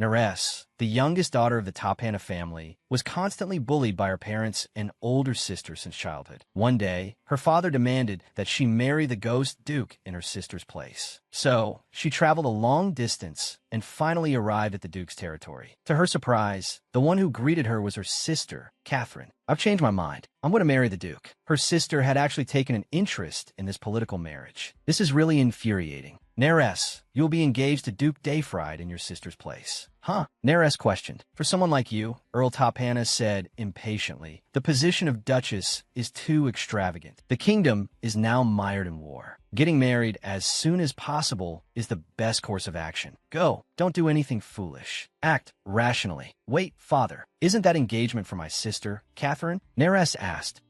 Nares, the youngest daughter of the Tapana family, was constantly bullied by her parents and older sister since childhood. One day, her father demanded that she marry the ghost duke in her sister's place. So, she traveled a long distance and finally arrived at the duke's territory. To her surprise, the one who greeted her was her sister, Catherine. "I've changed my mind. I'm going to marry the duke." Her sister had actually taken an interest in this political marriage. "This is really infuriating. Nares, you'll be engaged to Duke Dayfried in your sister's place." "Huh?" Nares questioned. "For someone like you," Earl Tapana said impatiently, "the position of Duchess is too extravagant. The kingdom is now mired in war. Getting married as soon as possible is the best course of action. Go. Don't do anything foolish. Act rationally." "Wait, father. Isn't that engagement for my sister, Catherine?" Nares asked.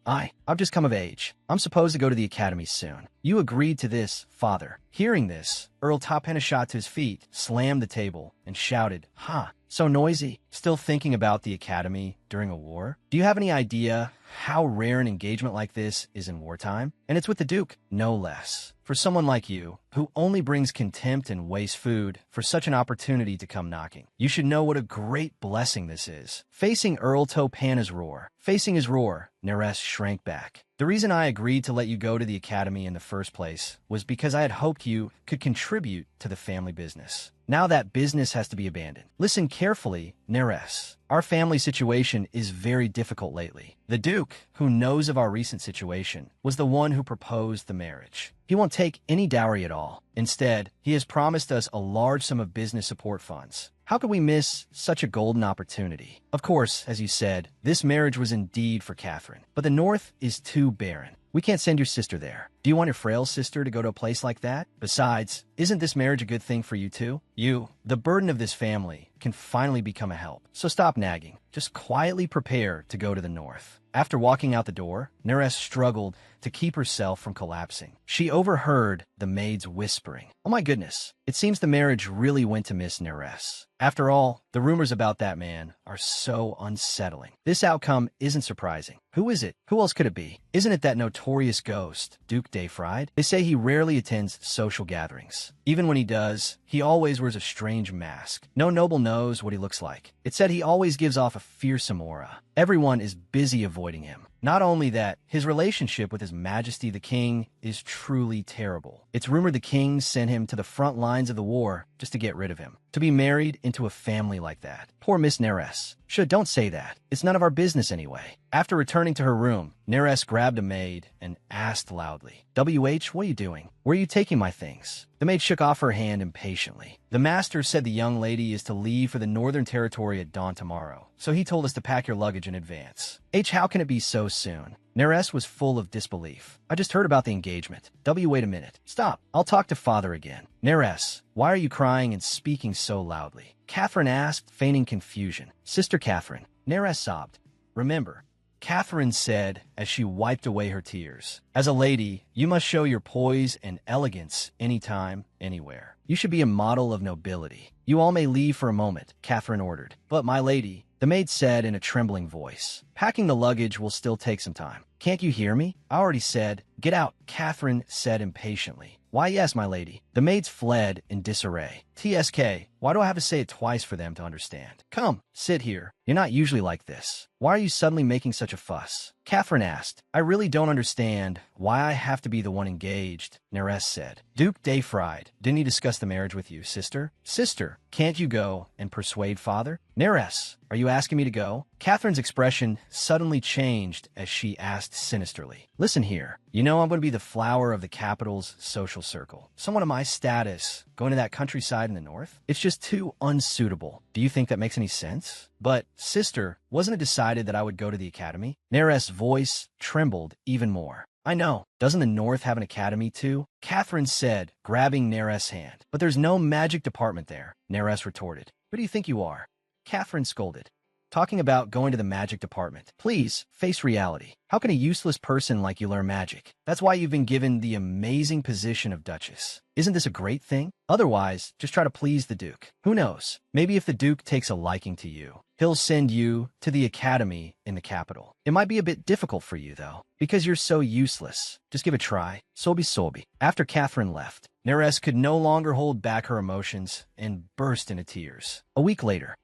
I've just come of age. I'm supposed to go to the academy soon." "You agreed to this, father." Hearing this, Earl Tapana shot to his feet, slammed the table, and shouted, "Ha! So noisy. Still thinking about the academy during a war? Do you have any idea how rare an engagement like this is in wartime? And it's with the Duke, no less. For someone like you, who only brings contempt and wastes food, for such an opportunity to come knocking. You should know what a great blessing this is." Facing Earl Tapana's roar, Nares shrank back. "The reason I agreed to let you go to the academy in the first place was because I had hoped you could contribute to the family business. Now that business has to be abandoned. Listen carefully, Nares. Our family situation is very difficult lately. The Duke, who knows of our recent situation, was the one who proposed the marriage. He won't take any dowry at all. Instead, he has promised us a large sum of business support funds. How could we miss such a golden opportunity? Of course, as you said, this marriage was indeed for Catherine, but the North is too barren. We can't send your sister there. Do you want your frail sister to go to a place like that? Besides, isn't this marriage a good thing for you too? You, the burden of this family, can finally become a help. So stop nagging. Just quietly prepare to go to the North." After walking out the door, Nares struggled to keep herself from collapsing. She overheard the maids whispering. "Oh my goodness, it seems the marriage really went to Miss Nares. After all, the rumors about that man are so unsettling. This outcome isn't surprising. Who is it? Who else could it be? Isn't it that notorious ghost, Duke Dayfried? They say he rarely attends social gatherings. Even when he does, he always wears a strange mask. No noble knows what he looks like. It's said he always gives off a fearsome aura. Everyone is busy avoiding him. Not only that, his relationship with His Majesty the King is truly terrible. It's rumored the king sent him to the front lines of the war just to get rid of him. To be married into a family like that. Poor Miss Nares. Don't say that. It's none of our business anyway." After returning to her room, Nares grabbed a maid and asked loudly, "WH, what are you doing? Where are you taking my things?" The maid shook off her hand impatiently. "The master said the young lady is to leave for the Northern Territory at dawn tomorrow, so he told us to pack your luggage in advance." How can it be so soon?" Nares was full of disbelief. "I just heard about the engagement." Wait a minute. Stop. I'll talk to father again." "Nares, why are you crying and speaking so loudly?" Catherine asked, feigning confusion. "Sister Catherine." Nares sobbed. "Remember," Catherine said as she wiped away her tears, "as a lady, you must show your poise and elegance anytime, anywhere. You should be a model of nobility." "You all may leave for a moment," Catherine ordered. "But my lady," the maid said in a trembling voice, "packing the luggage will still take some time. Can't you hear me? I already said, get out," Catherine said impatiently. "Why, yes, my lady." The maids fled in disarray. "TSK, why do I have to say it twice for them to understand? Come, sit here. You're not usually like this. Why are you suddenly making such a fuss?" Catherine asked. "I really don't understand why I have to be the one engaged," Nares said. "Duke Dayfried, didn't he discuss the marriage with you, sister?" "Sister, can't you go and persuade father?" "Nares, are you asking me to go?" Catherine's expression suddenly changed as she asked sinisterly. "Listen here. You know I'm going to be the flower of the capital's social circle. Someone of my status going to that countryside in the north? It's just too unsuitable. Do you think that makes any sense?" "But, sister, wasn't it decided that I would go to the academy?" Nares' voice trembled even more. "I know. Doesn't the North have an academy too?" Catherine said, grabbing Nares' hand. "But there's no magic department there," Nares retorted. "Who do you think you are?" Catherine scolded. "Talking about going to the magic department. Please, face reality. How can a useless person like you learn magic? That's why you've been given the amazing position of Duchess. Isn't this a great thing? Otherwise, just try to please the Duke. Who knows? Maybe if the Duke takes a liking to you, he'll send you to the academy in the capital. It might be a bit difficult for you, though, because you're so useless. Just give it a try. Sobi. After Catherine left, Neres could no longer hold back her emotions and burst into tears. A week later,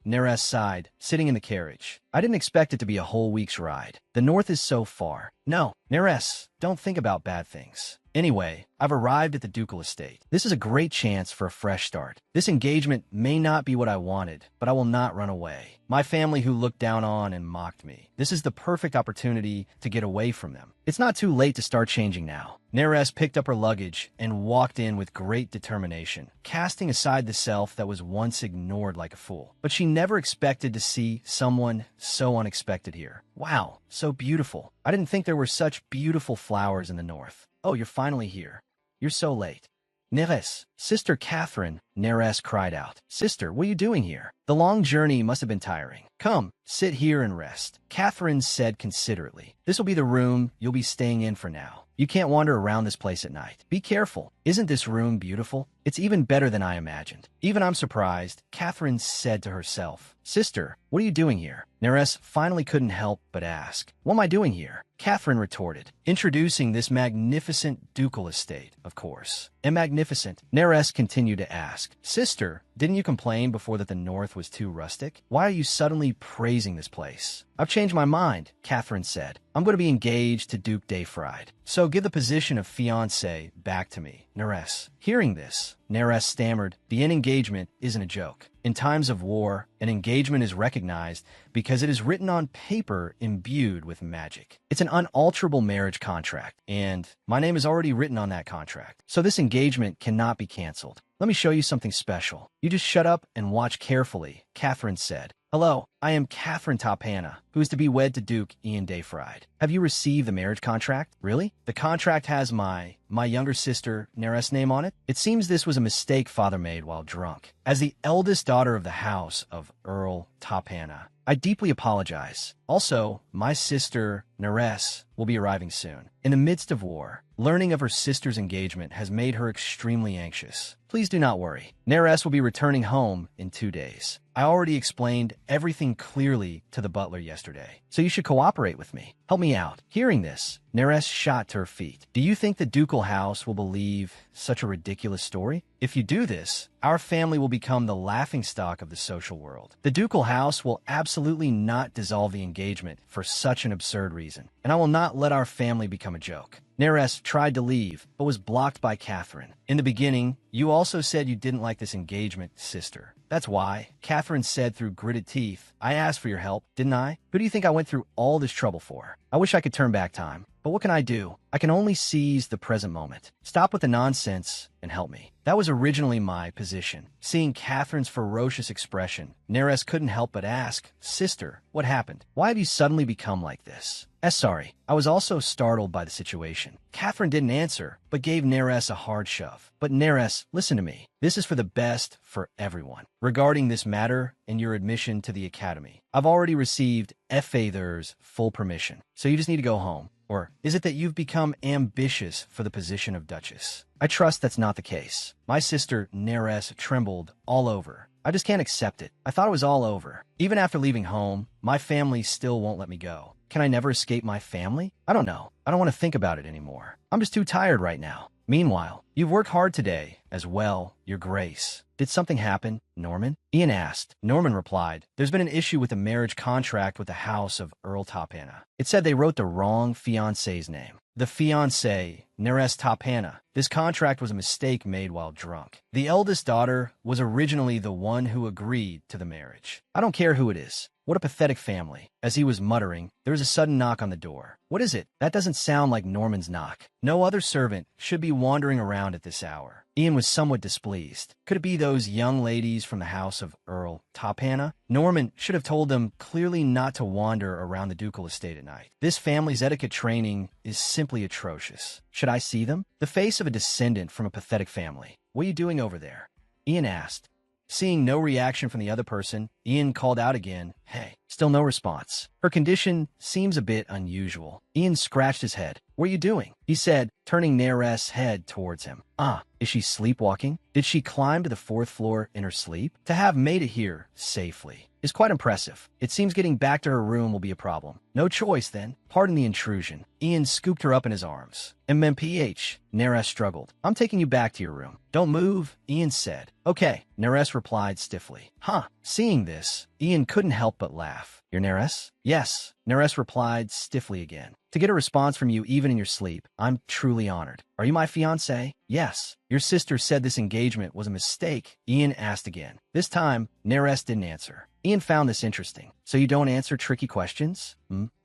Neres sighed, sitting in the carriage. I didn't expect it to be a whole week's ride. The north is so far. No, Neres, don't think about bad things. Anyway, I've arrived at the ducal estate. This is a great chance for a fresh start. This engagement may not be what I wanted, but I will not run away. My family who looked down on and mocked me. This is the perfect opportunity to get away from them. It's not too late to start changing now. Neres picked up her luggage and walked in with great determination, casting aside the self that was once ignored like a fool. But she never expected to see someone so unexpected here. Wow, so beautiful. I didn't think there were such beautiful flowers in the north. Oh, you're finally here. You're so late. Neres, Sister Catherine, Neres cried out. Sister, what are you doing here? The long journey must have been tiring. Come, sit here and rest. Catherine said considerately. This will be the room you'll be staying in for now. You can't wander around this place at night. Be careful. Isn't this room beautiful? It's even better than I imagined. Even I'm surprised, Catherine said to herself. Sister, what are you doing here? Neres finally couldn't help but ask. What am I doing here? Catherine retorted, introducing this magnificent ducal estate, of course. And magnificent, Neres continued to ask. Sister, didn't you complain before that the north was too rustic? Why are you suddenly praising this place? I've changed my mind, Catherine said. I'm going to be engaged to Duke Dayfried. So give the position of fiancé back to me, Neres. Hearing this, Neres stammered, the engagement isn't a joke. In times of war, an engagement is recognized because it is written on paper imbued with magic. It's an unalterable marriage contract, and my name is already written on that contract. So this engagement cannot be canceled. Let me show you something special. You just shut up and watch carefully, Catherine said. Hello, I am Catherine Tapana, who is to be wed to Duke Ian Dayfried. Have you received the marriage contract? Really? The contract has my younger sister, Neres' name on it? It seems this was a mistake father made while drunk. As the eldest daughter of the house of Earl Tapana, I deeply apologize. Also, my sister, Neres, will be arriving soon. In the midst of war, learning of her sister's engagement has made her extremely anxious. Please do not worry. Neres will be returning home in 2 days. I already explained everything clearly to the butler yesterday, so you should cooperate with me. Help me out. Hearing this, Neres shot to her feet. Do you think the ducal house will believe such a ridiculous story? If you do this, our family will become the laughingstock of the social world. The ducal house will absolutely not dissolve the engagement for such an absurd reason, and I will not let our family become a joke. Neres tried to leave, but was blocked by Catherine. In the beginning, you also said you didn't like this engagement, sister. That's why, Catherine said through gritted teeth. I asked for your help, didn't I? Who do you think I went through all this trouble for? I wish I could turn back time. But what can I do? I can only seize the present moment. Stop with the nonsense and help me. That was originally my position. Seeing Catherine's ferocious expression, Neres couldn't help but ask, Sister, what happened? Why have you suddenly become like this? Sorry, I was also startled by the situation. Catherine didn't answer, but gave Neres a hard shove. But Neres, listen to me. This is for the best for everyone. Regarding this matter and your admission to the academy, I've already received Father's full permission, so you just need to go home. Or is it that you've become ambitious for the position of Duchess? I trust that's not the case. My sister, Neres, trembled all over. I just can't accept it. I thought it was all over. Even after leaving home, my family still won't let me go. Can I never escape my family? I don't know. I don't want to think about it anymore. I'm just too tired right now. Meanwhile, you've worked hard today as well, Your Grace. Did something happen, Norman? Ian asked. Norman replied, there's been an issue with the marriage contract with the house of Earl Tapana. It said they wrote the wrong fiancé's name. The fiancé, Neres Tapana. This contract was a mistake made while drunk. The eldest daughter was originally the one who agreed to the marriage. I don't care who it is. What a pathetic family. As he was muttering, there was a sudden knock on the door. What is it? That doesn't sound like Norman's knock. No other servant should be wandering around at this hour. Ian was somewhat displeased. Could it be those young ladies from the house of Earl Tapana? Norman should have told them clearly not to wander around the ducal estate at night. This family's etiquette training is simply atrocious. Should I see them? The face of a descendant from a pathetic family. What are you doing over there? Ian asked. Seeing no reaction from the other person, Ian called out again, "Hey." Still no response. Her condition seems a bit unusual. Ian scratched his head. "What are you doing?" he said, turning Neres's head towards him. "Ah, is she sleepwalking? Did she climb to the 4th floor in her sleep? To have made it here safely is quite impressive. It seems getting back to her room will be a problem. No choice, then. Pardon the intrusion." Ian scooped her up in his arms. "MMPH," Neres struggled. "I'm taking you back to your room." "Don't move," Ian said. "Okay," Neres replied stiffly. "Huh." Seeing this, Ian couldn't help but laugh. "You're Neres?" "Yes," Neres replied stiffly again. "To get a response from you even in your sleep, I'm truly honored. Are you my fiancé?" "Yes." "Your sister said this engagement was a mistake," Ian asked again. This time, Neres didn't answer. Ian found this interesting. "So you don't answer tricky questions?"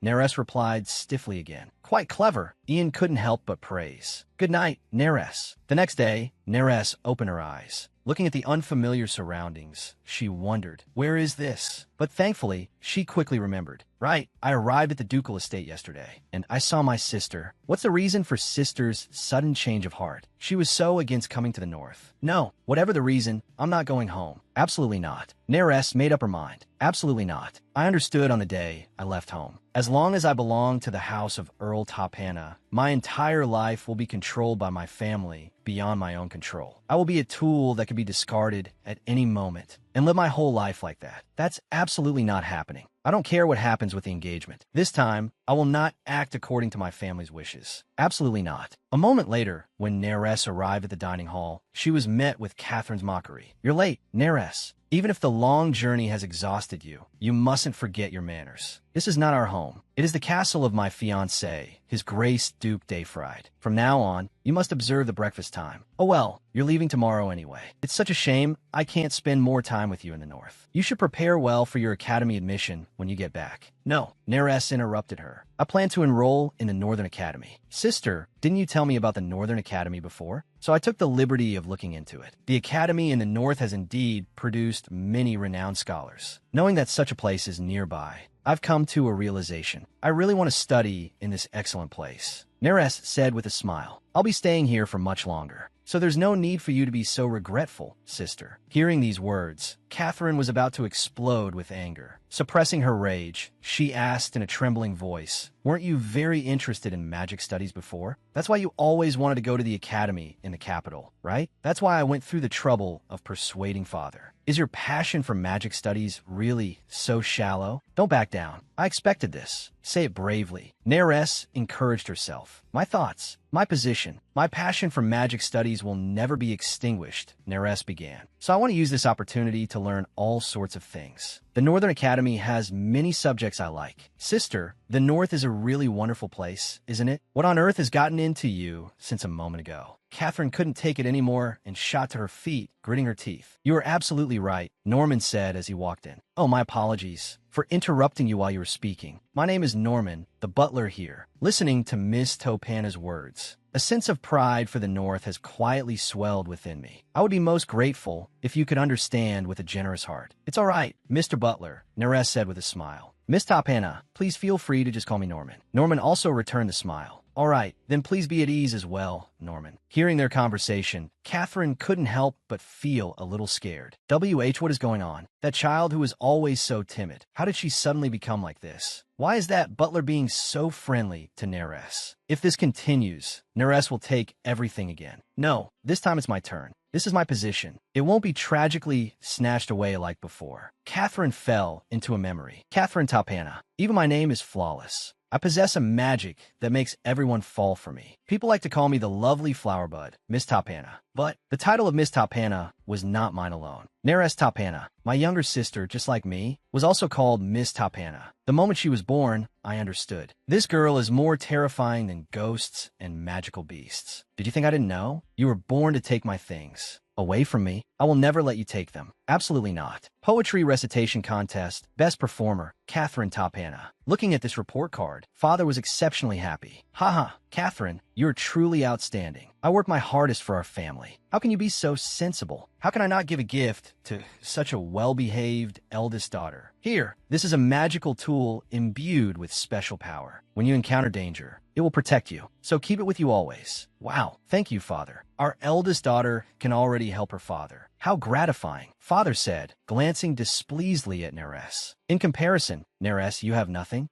Neres replied stiffly again. "Quite clever," Ian couldn't help but praise. "Good night, Neres." The next day, Neres opened her eyes. Looking at the unfamiliar surroundings, she wondered, "Where is this?" But thankfully, she quickly remembered. "Right, I arrived at the ducal estate yesterday, and I saw my sister." What's the reason for sister's sudden change of heart? She was so against coming to the north. "No, whatever the reason, I'm not going home." "Absolutely not." Neres made up her mind. "Absolutely not. I understood on the day I left home. As long as I belong to the house of Earl Topana, my entire life will be controlled by my family beyond my own control. I will be a tool that can be discarded at any moment and live my whole life like that. That's absolutely not happening. I don't care what happens with the engagement. This time, I will not act according to my family's wishes. Absolutely not." A moment later, when Neres arrived at the dining hall, she was met with Catherine's mockery. "You're late, Neres. Even if the long journey has exhausted you, you mustn't forget your manners. This is not our home. It is the castle of my fiancé, His Grace Duke Dayfried. From now on, you must observe the breakfast time. Oh well, you're leaving tomorrow anyway. It's such a shame I can't spend more time with you in the north. You should prepare well for your academy admission when you get back." "No," Neres interrupted her. "I plan to enroll in the Northern Academy." "Sister, didn't you tell me about the Northern Academy before?" So I took the liberty of looking into it. The academy in the north has indeed produced many renowned scholars. Knowing that such a place is nearby, I've come to a realization. I really want to study in this excellent place." Neres said with a smile. "I'll be staying here for much longer, so there's no need for you to be so regretful, sister." Hearing these words, Catherine was about to explode with anger. Suppressing her rage, she asked in a trembling voice, "Weren't you very interested in magic studies before? That's why you always wanted to go to the academy in the capital, right? That's why I went through the trouble of persuading father. Is your passion for magic studies really so shallow? Don't back down. I expected this. Say it bravely." Neres encouraged herself. "My thoughts, my position, my passion for magic studies will never be extinguished," Neres began. "So I want to use this opportunity to learn all sorts of things. The Northern Academy has many subjects I like. Sister, the North is a really wonderful place, isn't it? What on earth has gotten into you since a moment ago?" Catherine couldn't take it anymore and shot to her feet, gritting her teeth. "You are absolutely right," Norman said as he walked in. "Oh, my apologies for interrupting you while you were speaking. My name is Norman, the butler here." Listening to Miss Topana's words, a sense of pride for the North has quietly swelled within me. I would be most grateful if you could understand with a generous heart. "It's all right, Mr. Butler," Neres said with a smile. "Miss Topana, please feel free to just call me Norman." Norman also returned the smile. "All right, then please be at ease as well, Norman." Hearing their conversation, Catherine couldn't help but feel a little scared. What is going on? That child who was always so timid. How did she suddenly become like this? Why is that butler being so friendly to Neres? If this continues, Neres will take everything again. No, this time it's my turn. This is my position. It won't be tragically snatched away like before. Catherine fell into a memory. Catherine Topana. Even my name is flawless. I possess a magic that makes everyone fall for me. People like to call me the lovely flower bud, Miss Topana. But the title of Miss Topana was not mine alone. Neres Topana, my younger sister, just like me, was also called Miss Topana. The moment she was born, I understood. This girl is more terrifying than ghosts and magical beasts. Did you think I didn't know? You were born to take my things. Away from me. I will never let you take them. Absolutely not. Poetry recitation contest, best performer, Catherine Topana. Looking at this report card, father was exceptionally happy. Haha, Catherine, you're truly outstanding. I work my hardest for our family. How can you be so sensible? How can I not give a gift to such a well-behaved eldest daughter? Here, this is a magical tool imbued with special power. When you encounter danger, it will protect you. So keep it with you always. Wow, thank you, father. our eldest daughter can already help her father. How gratifying, father said, glancing displeasedly at Neres. In comparison, Neres, you have nothing?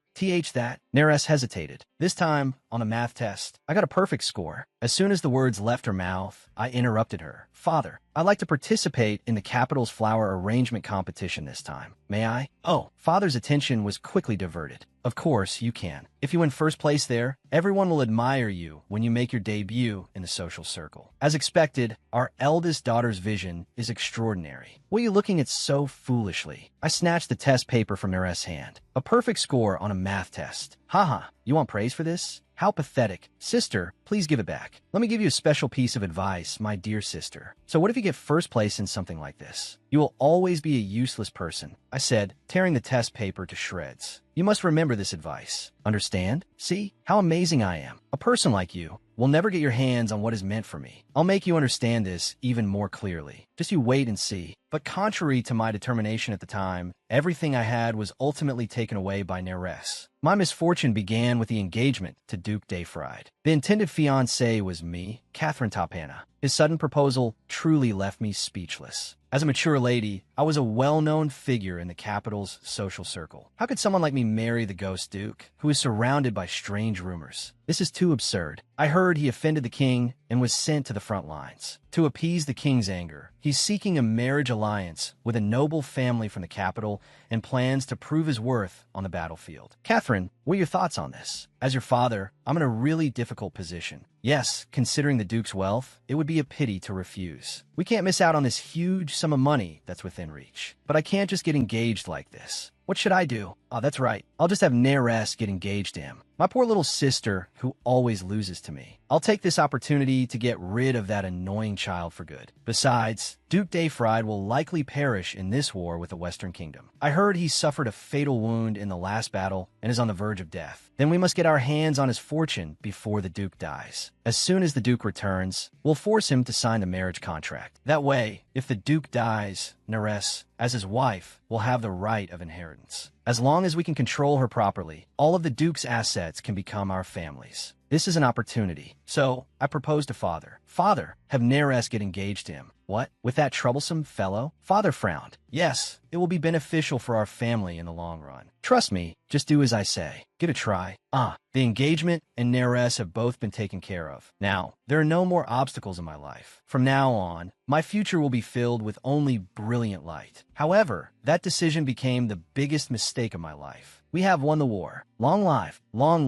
That. Neres hesitated. This time, on a math test, I got a perfect score. As soon as the words left her mouth, I interrupted her. Father, I'd like to participate in the capital's flower arrangement competition this time. May I? Oh, father's attention was quickly diverted. Of course, you can. If you win first place there, everyone will admire you when you make your debut in the social circle. As expected, our eldest daughter's vision is extraordinary. What are you looking at so foolishly? I snatched the test paper from Neres' hand. A perfect score on a math test. Haha, you want praise for this? How pathetic. Sister, please give it back. Let me give you a special piece of advice, my dear sister. So what if you get first place in something like this? You will always be a useless person, I said, tearing the test paper to shreds. You must remember this advice. Understand? See how amazing I am. A person like you will never get your hands on what is meant for me. I'll make you understand this even more clearly. Just you wait and see. But contrary to my determination at the time, everything I had was ultimately taken away by Neres. My misfortune began with the engagement to Duke Dayfried. The intended fiancée was me, Catherine Tapana. His sudden proposal truly left me speechless. As a mature lady, I was a well-known figure in the capital's social circle. How could someone like me marry the ghost duke, who is surrounded by strange rumors? This is too absurd. I heard he offended the king and was sent to the front lines. To appease the king's anger, he's seeking a marriage alliance with a noble family from the capital and plans to prove his worth on the battlefield. Catherine, what are your thoughts on this? As your father, I'm in a really difficult position. Yes, considering the duke's wealth, it would be a pity to refuse. We can't miss out on this huge sum of money that's within reach. But I can't just get engaged like this. What should I do? Oh, that's right. I'll just have Neres get engaged to him. My poor little sister, who always loses to me. I'll take this opportunity to get rid of that annoying child for good. Besides, Duke Dayfried will likely perish in this war with the Western Kingdom. I heard he suffered a fatal wound in the last battle and is on the verge of death. Then we must get our hands on his fortune before the Duke dies. As soon as the Duke returns, we'll force him to sign the marriage contract. That way, if the Duke dies, Neres, as his wife, will have the right of inheritance. As long as we can control her properly, all of the Duke's assets can become our family's. This is an opportunity. So, I proposed to Father. Father, have Neres get engaged to him. What? With that troublesome fellow? Father frowned. Yes, it will be beneficial for our family in the long run. Trust me, just do as I say. Give it a try. The engagement and Neres have both been taken care of. Now, there are no more obstacles in my life. From now on, my future will be filled with only brilliant light. However, that decision became the biggest mistake of my life. We have won the war. Long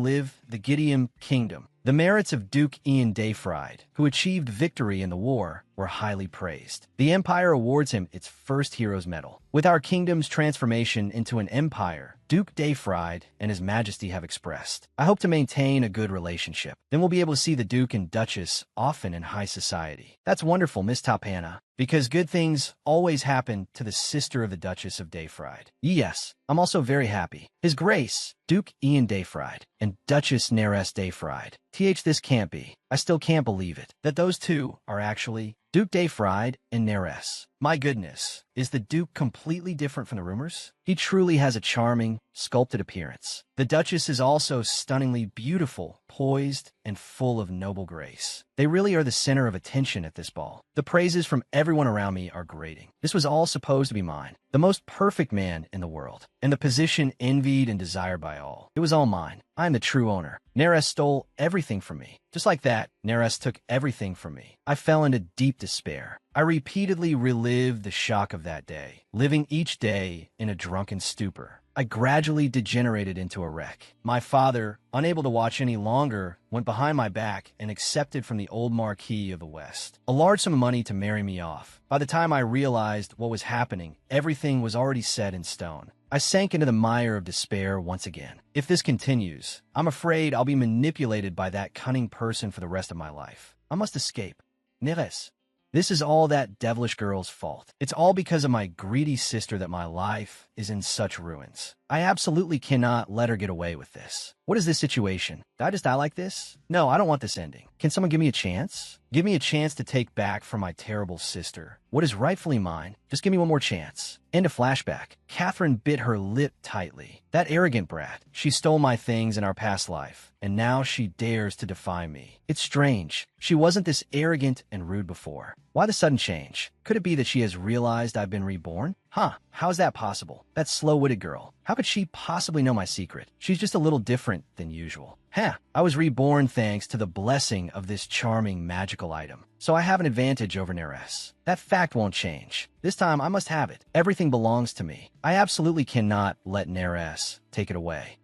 live the Gideon Kingdom. The merits of Duke Ian Dayfried, who achieved victory in the war, were highly praised. The Empire awards him its first Hero's Medal. With our kingdom's transformation into an empire, Duke Dayfried and His Majesty have expressed, I hope to maintain a good relationship. Then we'll be able to see the Duke and Duchess often in high society. That's wonderful, Miss Tapana, because good things always happen to the sister of the Duchess of Dayfried. Yes, I'm also very happy. His Grace, Duke Ian Dayfried, and Duchess Neres Dayfried. This can't be. I still can't believe it. That those two are actually Duke Dayfried and Neres. My goodness, is the Duke completely different from the rumors? He truly has a charming, sculpted appearance. The Duchess is also stunningly beautiful, poised, and full of noble grace. They really are the center of attention at this ball. The praises from everyone around me are grating. This was all supposed to be mine, the most perfect man in the world, and the position envied and desired by all. It was all mine. I am the true owner. Neres stole everything from me. Just like that, Neres took everything from me. I fell into deep despair. I repeatedly relived the shock of that day, living each day in a drunken stupor. I gradually degenerated into a wreck. My father, unable to watch any longer, went behind my back and accepted from the old Marquis of the West a large sum of money to marry me off. By the time I realized what was happening, everything was already set in stone. I sank into the mire of despair once again. If this continues, I'm afraid I'll be manipulated by that cunning person for the rest of my life. I must escape. Neres. This is all that devilish girl's fault. It's all because of my greedy sister that my life is in such ruins. I absolutely cannot let her get away with this. What is this situation? Did I just die like this? No, I don't want this ending. Can someone give me a chance? Give me a chance to take back from my terrible sister what is rightfully mine. Just give me one more chance. End of flashback. Catherine bit her lip tightly. That arrogant brat. She stole my things in our past life, and now she dares to defy me. It's strange. She wasn't this arrogant and rude before. Why the sudden change? Could it be that she has realized I've been reborn? Huh, how is that possible? That slow-witted girl. How could she possibly know my secret? She's just a little different than usual. I was reborn thanks to the blessing of this charming magical item. So I have an advantage over Neres. That fact won't change. This time I must have it. Everything belongs to me. I absolutely cannot let Neres take it away.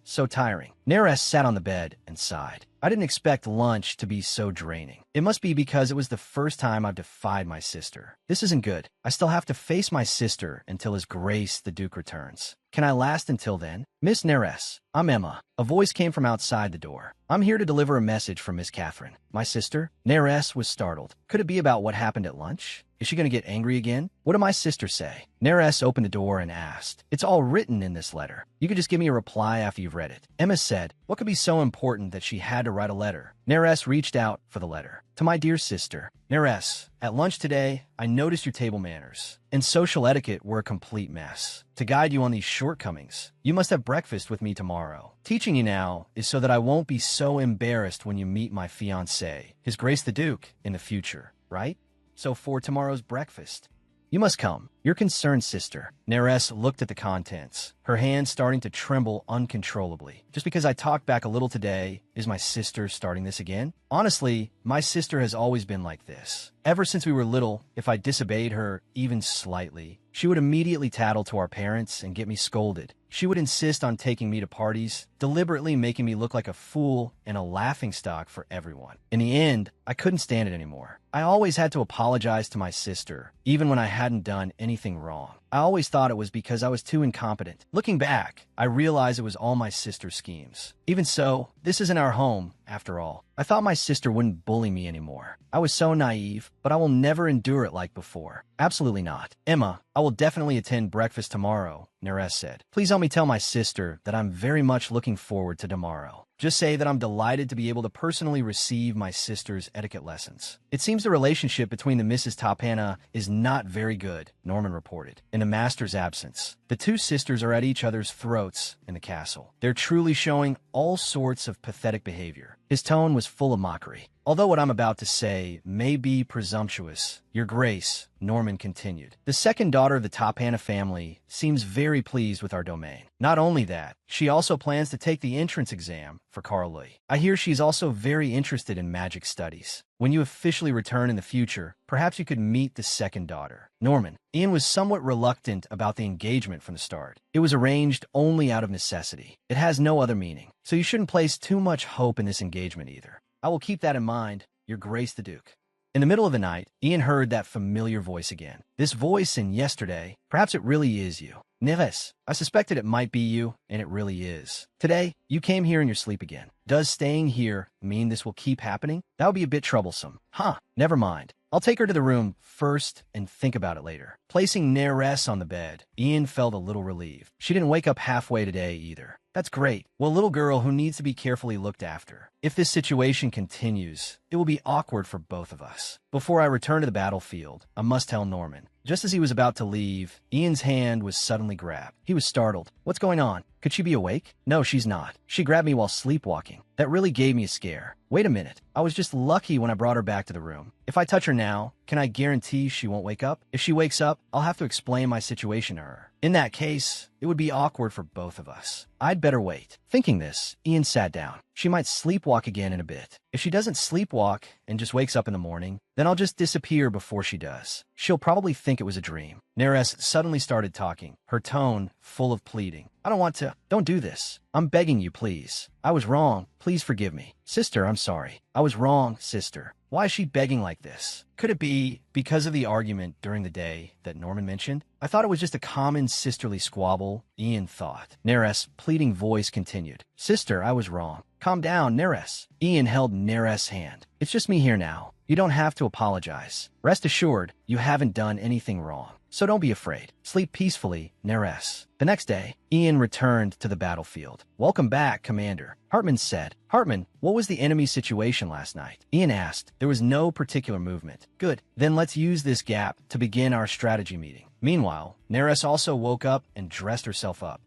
So tiring. Neres sat on the bed and sighed. I didn't expect lunch to be so draining. It must be because it was the first time I've defied my sister. This isn't good. I still have to face my sister until His Grace the Duke returns. Can I last until then? Miss Neres, I'm Emma. A voice came from outside the door. I'm here to deliver a message from Miss Catherine. My sister? Neres was startled. Could it be about what happened at lunch? Is she going to get angry again? What did my sister say? Neres opened the door and asked. It's all written in this letter. You could just give me a reply after you've read it. Emma said, what could be so important that she had to write a letter? Neres reached out for the letter. To my dear sister. Neres, at lunch today, I noticed your table manners and social etiquette were a complete mess. To guide you on these shortcomings, you must have breakfast with me tomorrow. Teaching you now is so that I won't be so embarrassed when you meet my fiancé, His Grace the Duke, in the future, right? So for tomorrow's breakfast, you must come. Your concerned sister. Neres looked at the contents, her hands starting to tremble uncontrollably. Just because I talked back a little today, is my sister starting this again? Honestly, my sister has always been like this. Ever since we were little, if I disobeyed her even slightly, she would immediately tattle to our parents and get me scolded. She would insist on taking me to parties, deliberately making me look like a fool and a laughingstock for everyone. In the end, I couldn't stand it anymore. I always had to apologize to my sister, even when I hadn't done anything wrong. I always thought it was because I was too incompetent. Looking back, I realized it was all my sister's schemes. Even so, this isn't our home, after all. I thought my sister wouldn't bully me anymore. I was so naive, but I will never endure it like before. Absolutely not. Emma, I will definitely attend breakfast tomorrow, Neres said. Please help me tell my sister that I'm very much looking forward to tomorrow. Just say that I'm delighted to be able to personally receive my sister's etiquette lessons. It seems the relationship between the Mrs. Tapana is not very good, Norman reported. In the master's absence, the two sisters are at each other's throats in the castle. They're truly showing all sorts of pathetic behavior. His tone was full of mockery. Although what I'm about to say may be presumptuous, Your Grace, Norman continued. The second daughter of the Tapana family seems very pleased with our domain. Not only that, she also plans to take the entrance exam for Carly. I hear she's also very interested in magic studies. When you officially return in the future, perhaps you could meet the second daughter. Norman. Ian was somewhat reluctant about the engagement from the start. It was arranged only out of necessity. It has no other meaning, so you shouldn't place too much hope in this engagement either. I will keep that in mind, Your Grace the Duke. In the middle of the night, Ian heard that familiar voice again. This voice in yesterday, perhaps it really is you. Neres, I suspected it might be you, and it really is. Today, you came here in your sleep again. Does staying here mean this will keep happening? That would be a bit troublesome. Never mind. I'll take her to the room first and think about it later. Placing Neres on the bed, Ian felt a little relieved. She didn't wake up halfway today either. That's great. Well, a little girl who needs to be carefully looked after. If this situation continues, it will be awkward for both of us. Before I return to the battlefield, I must tell Norman. Just as he was about to leave, Ian's hand was suddenly grabbed. He was startled. What's going on? Could she be awake? No, she's not. She grabbed me while sleepwalking. That really gave me a scare. Wait a minute. I was just lucky when I brought her back to the room. If I touch her now, can I guarantee she won't wake up? If she wakes up, I'll have to explain my situation to her. In that case, it would be awkward for both of us. I'd better wait. Thinking this, Ian sat down. She might sleepwalk again in a bit. If she doesn't sleepwalk and just wakes up in the morning, then I'll just disappear before she does. She'll probably think it was a dream. Neres suddenly started talking, her tone full of pleading. I don't want to. Don't do this. I'm begging you, please. I was wrong. Please forgive me. Sister, I'm sorry. I was wrong, sister. Why is she begging like this? Could it be because of the argument during the day that Norman mentioned? I thought it was just a common sisterly squabble, Ian thought. Neres' pleading voice continued. Sister, I was wrong. Calm down, Neres. Ian held Neres' hand. It's just me here now. You don't have to apologize. Rest assured, you haven't done anything wrong. so don't be afraid. Sleep peacefully, Neres. The next day, Ian returned to the battlefield. Welcome back, Commander, Hartman said. Hartman, what was the enemy situation last night? Ian asked. There was no particular movement. Good. Then let's use this gap to begin our strategy meeting. Meanwhile, Neres also woke up and dressed herself up.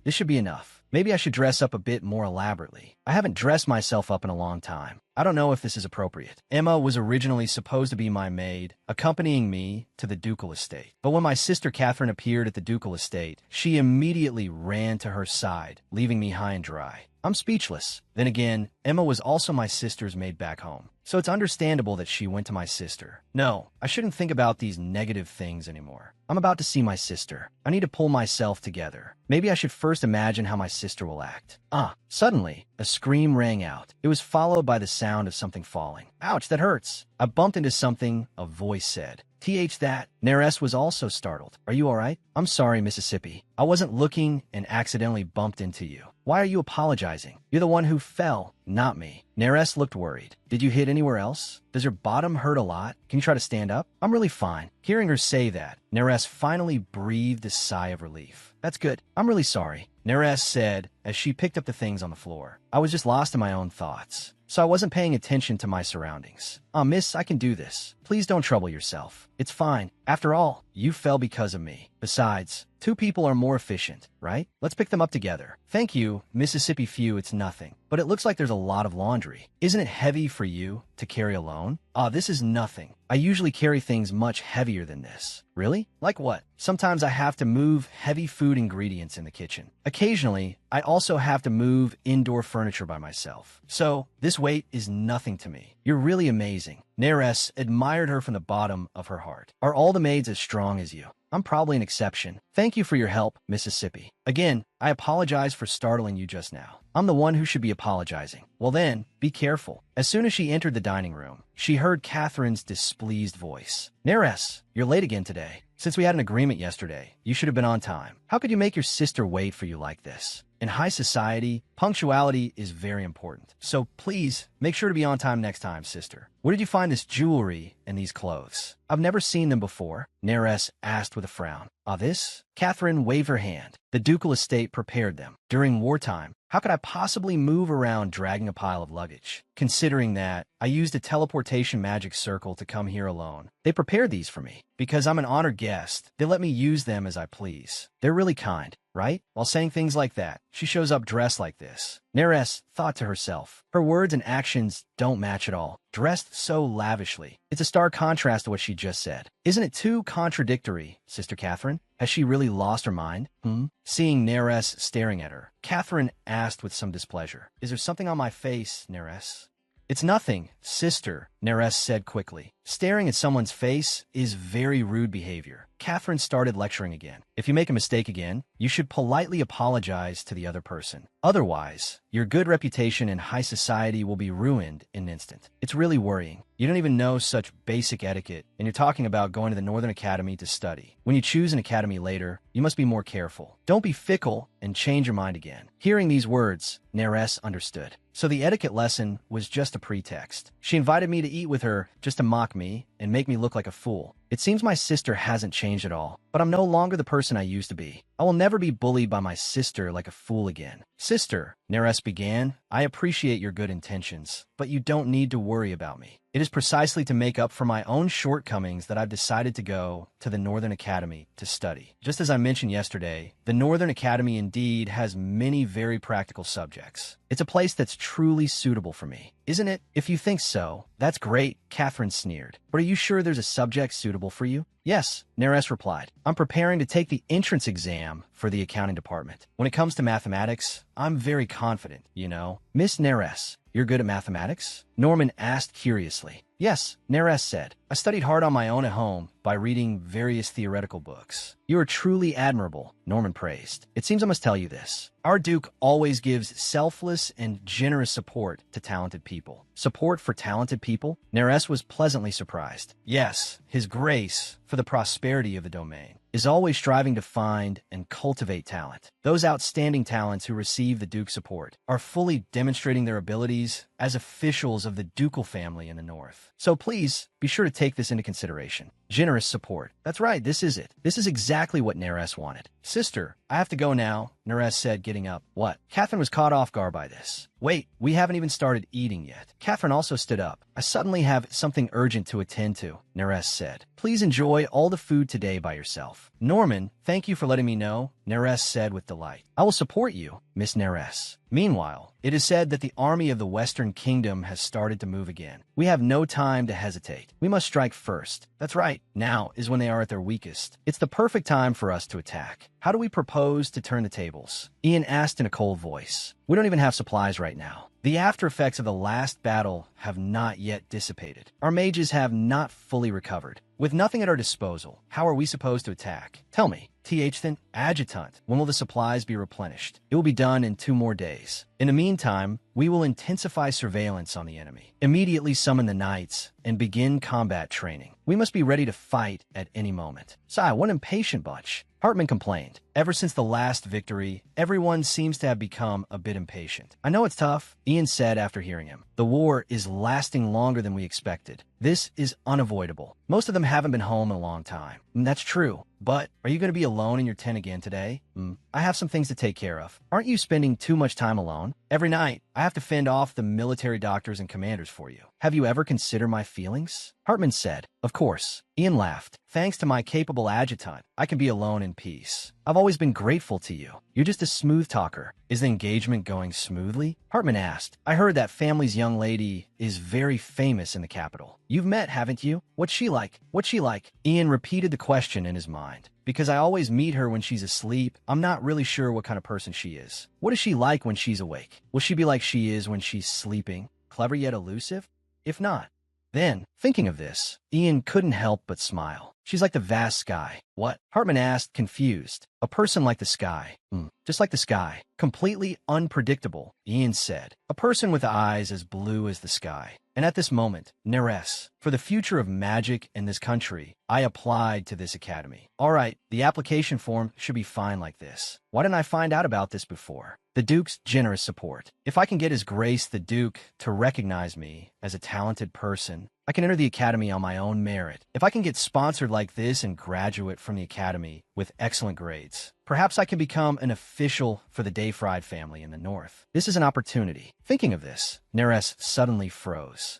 This should be enough. Maybe I should dress up a bit more elaborately. I haven't dressed myself up in a long time. I don't know if this is appropriate. Emma was originally supposed to be my maid, accompanying me to the ducal estate. But when my sister Catherine appeared at the ducal estate, she immediately ran to her side, leaving me high and dry. I'm speechless. Then again, Emma was also my sister's maid back home, so it's understandable that she went to my sister. No, I shouldn't think about these negative things anymore. I'm about to see my sister. I need to pull myself together. Maybe I should first imagine how my sister will act. Suddenly, a scream rang out. It was followed by the sound of something falling. Ouch, that hurts. I bumped into something, a voice said. That. Neres was also startled. Are you all right? I'm sorry, Mississippi. I wasn't looking and accidentally bumped into you. Why are you apologizing? You're the one who fell, not me. Neres looked worried. Did you hit anywhere else? Does your bottom hurt a lot? Can you try to stand up? I'm really fine. Hearing her say that, Neres finally breathed a sigh of relief. That's good. I'm really sorry, Neres said as she picked up the things on the floor. I was just lost in my own thoughts, so I wasn't paying attention to my surroundings. Miss, I can do this. Please don't trouble yourself. It's fine. After all, you fell because of me. Besides, 2 people are more efficient, right? Let's pick them up together. Thank you, Mississippi Few, it's nothing. But it looks like there's a lot of laundry. Isn't it heavy for you to carry alone? This is nothing. I usually carry things much heavier than this. Really? Like what? Sometimes I have to move heavy food ingredients in the kitchen. Occasionally, I also have to move indoor furniture by myself. So, this weight is nothing to me. You're really amazing. Neres admired her from the bottom of her heart. Are all the maids as strong as you? I'm probably an exception. Thank you for your help, Mississippi. Again, I apologize for startling you just now. I'm the one who should be apologizing. Well then, be careful. As soon as she entered the dining room, she heard Catherine's displeased voice. Neres, you're late again today. Since we had an agreement yesterday, you should have been on time. How could you make your sister wait for you like this? In high society, punctuality is very important. So please, make sure to be on time next time, sister. Where did you find this jewelry and these clothes? I've never seen them before, Neres asked with a frown. This? Catherine waved her hand. The ducal estate prepared them. During wartime, how could I possibly move around dragging a pile of luggage? Considering that I used a teleportation magic circle to come here alone. They prepared these for me. Because I'm an honored guest, they let me use them as I please. They're really kind, right? While saying things like that, she shows up dressed like this. Neres thought to herself. Her words and actions don't match at all. Dressed so lavishly. It's a stark contrast to what she just said. Isn't it too contradictory, Sister Catherine? Has she really lost her mind? Seeing Neres staring at her, Catherine asked with some displeasure. Is there something on my face, Neres? It's nothing, sister, Neres said quickly. Staring at someone's face is very rude behavior. Catherine started lecturing again. If you make a mistake again, you should politely apologize to the other person. Otherwise, your good reputation in high society will be ruined in an instant. It's really worrying. You don't even know such basic etiquette, and you're talking about going to the Northern Academy to study. When you choose an academy later, you must be more careful. Don't be fickle and change your mind again. Hearing these words, Neres understood. So the etiquette lesson was just a pretext. She invited me to eat with her just to mock me and make me look like a fool. It seems my sister hasn't changed at all, but I'm no longer the person I used to be. I will never be bullied by my sister like a fool again. Sister, Neres began, I appreciate your good intentions, but you don't need to worry about me. It is precisely to make up for my own shortcomings that I've decided to go to the Northern Academy to study. Just as I mentioned yesterday, the Northern Academy indeed has many very practical subjects. It's a place that's truly suitable for me, isn't it? If you think so, that's great, Catherine sneered. But are you sure there's a subject suitable for you? Yes, Neres replied. I'm preparing to take the entrance exam for the accounting department. When it comes to mathematics, I'm very confident, you know. Miss Neres, you're good at mathematics? Norman asked curiously. Yes, Neres said. I studied hard on my own at home by reading various theoretical books. You are truly admirable, Norman praised. It seems I must tell you this. Our Duke always gives selfless and generous support to talented people. Support for talented people? Neres was pleasantly surprised. Yes, His Grace, for the prosperity of the domain, is always striving to find and cultivate talent. Those outstanding talents who receive the Duke's support are fully demonstrating their abilities as officials of the ducal family in the north. So please, be sure to take this into consideration. Generous support. That's right, this is it. This is exactly what Neres wanted. Sister, I have to go now, Neres said, getting up. What? Catherine was caught off guard by this. Wait, we haven't even started eating yet. Catherine also stood up. I suddenly have something urgent to attend to, Neres said. Please enjoy all the food today by yourself. Norman, thank you for letting me know, Neres said with delight. I will support you, Miss Neres. Meanwhile, it is said that the army of the Western Kingdom has started to move again. We have no time to hesitate. We must strike first. That's right. Now is when they are at their weakest. It's the perfect time for us to attack. How do we propose to turn the tables? Ian asked in a cold voice. We don't even have supplies right now. The after effects of the last battle have not yet dissipated. Our mages have not fully recovered. With nothing at our disposal, how are we supposed to attack? Tell me. Then, Adjutant, when will the supplies be replenished? It will be done in 2 more days. In the meantime, we will intensify surveillance on the enemy, immediately summon the knights, and begin combat training. We must be ready to fight at any moment. Sigh, what impatient bunch. Hartman complained. Ever since the last victory, everyone seems to have become a bit impatient. I know it's tough, Ian said after hearing him. The war is lasting longer than we expected. This is unavoidable. Most of them haven't been home in a long time. That's true. But are you going to be alone in your tent again today? I have some things to take care of. Aren't you spending too much time alone? Every night, I have to fend off the military doctors and commanders for you. Have you ever considered my feelings? Hartman said. Of course. Ian laughed. Thanks to my capable adjutant, I can be alone in peace. I've always been grateful to you. You're just a smooth talker. Is the engagement going smoothly? Hartman asked. I heard that family's young lady is very famous in the capital. You've met, haven't you? What's she like? What's she like? Ian repeated the question in his mind. Because I always meet her when she's asleep, I'm not really sure what kind of person she is. What is she like when she's awake? Will she be like she is when she's sleeping? Clever yet elusive? If not, then, thinking of this, Ian couldn't help but smile. She's like the vast sky. What? Hartman asked, confused. A person like the sky. Just like the sky. Completely unpredictable, Ian said. A person with eyes as blue as the sky. And at this moment, Neres, for the future of magic in this country, I applied to this academy. All right, the application form should be fine like this. Why didn't I find out about this before? The Duke's generous support. If I can get His Grace the Duke to recognize me as a talented person, I can enter the academy on my own merit. If I can get sponsored like this and graduate from the academy with excellent grades, perhaps I can become an official for the Dayfried family in the north. This is an opportunity. Thinking of this, Neres suddenly froze.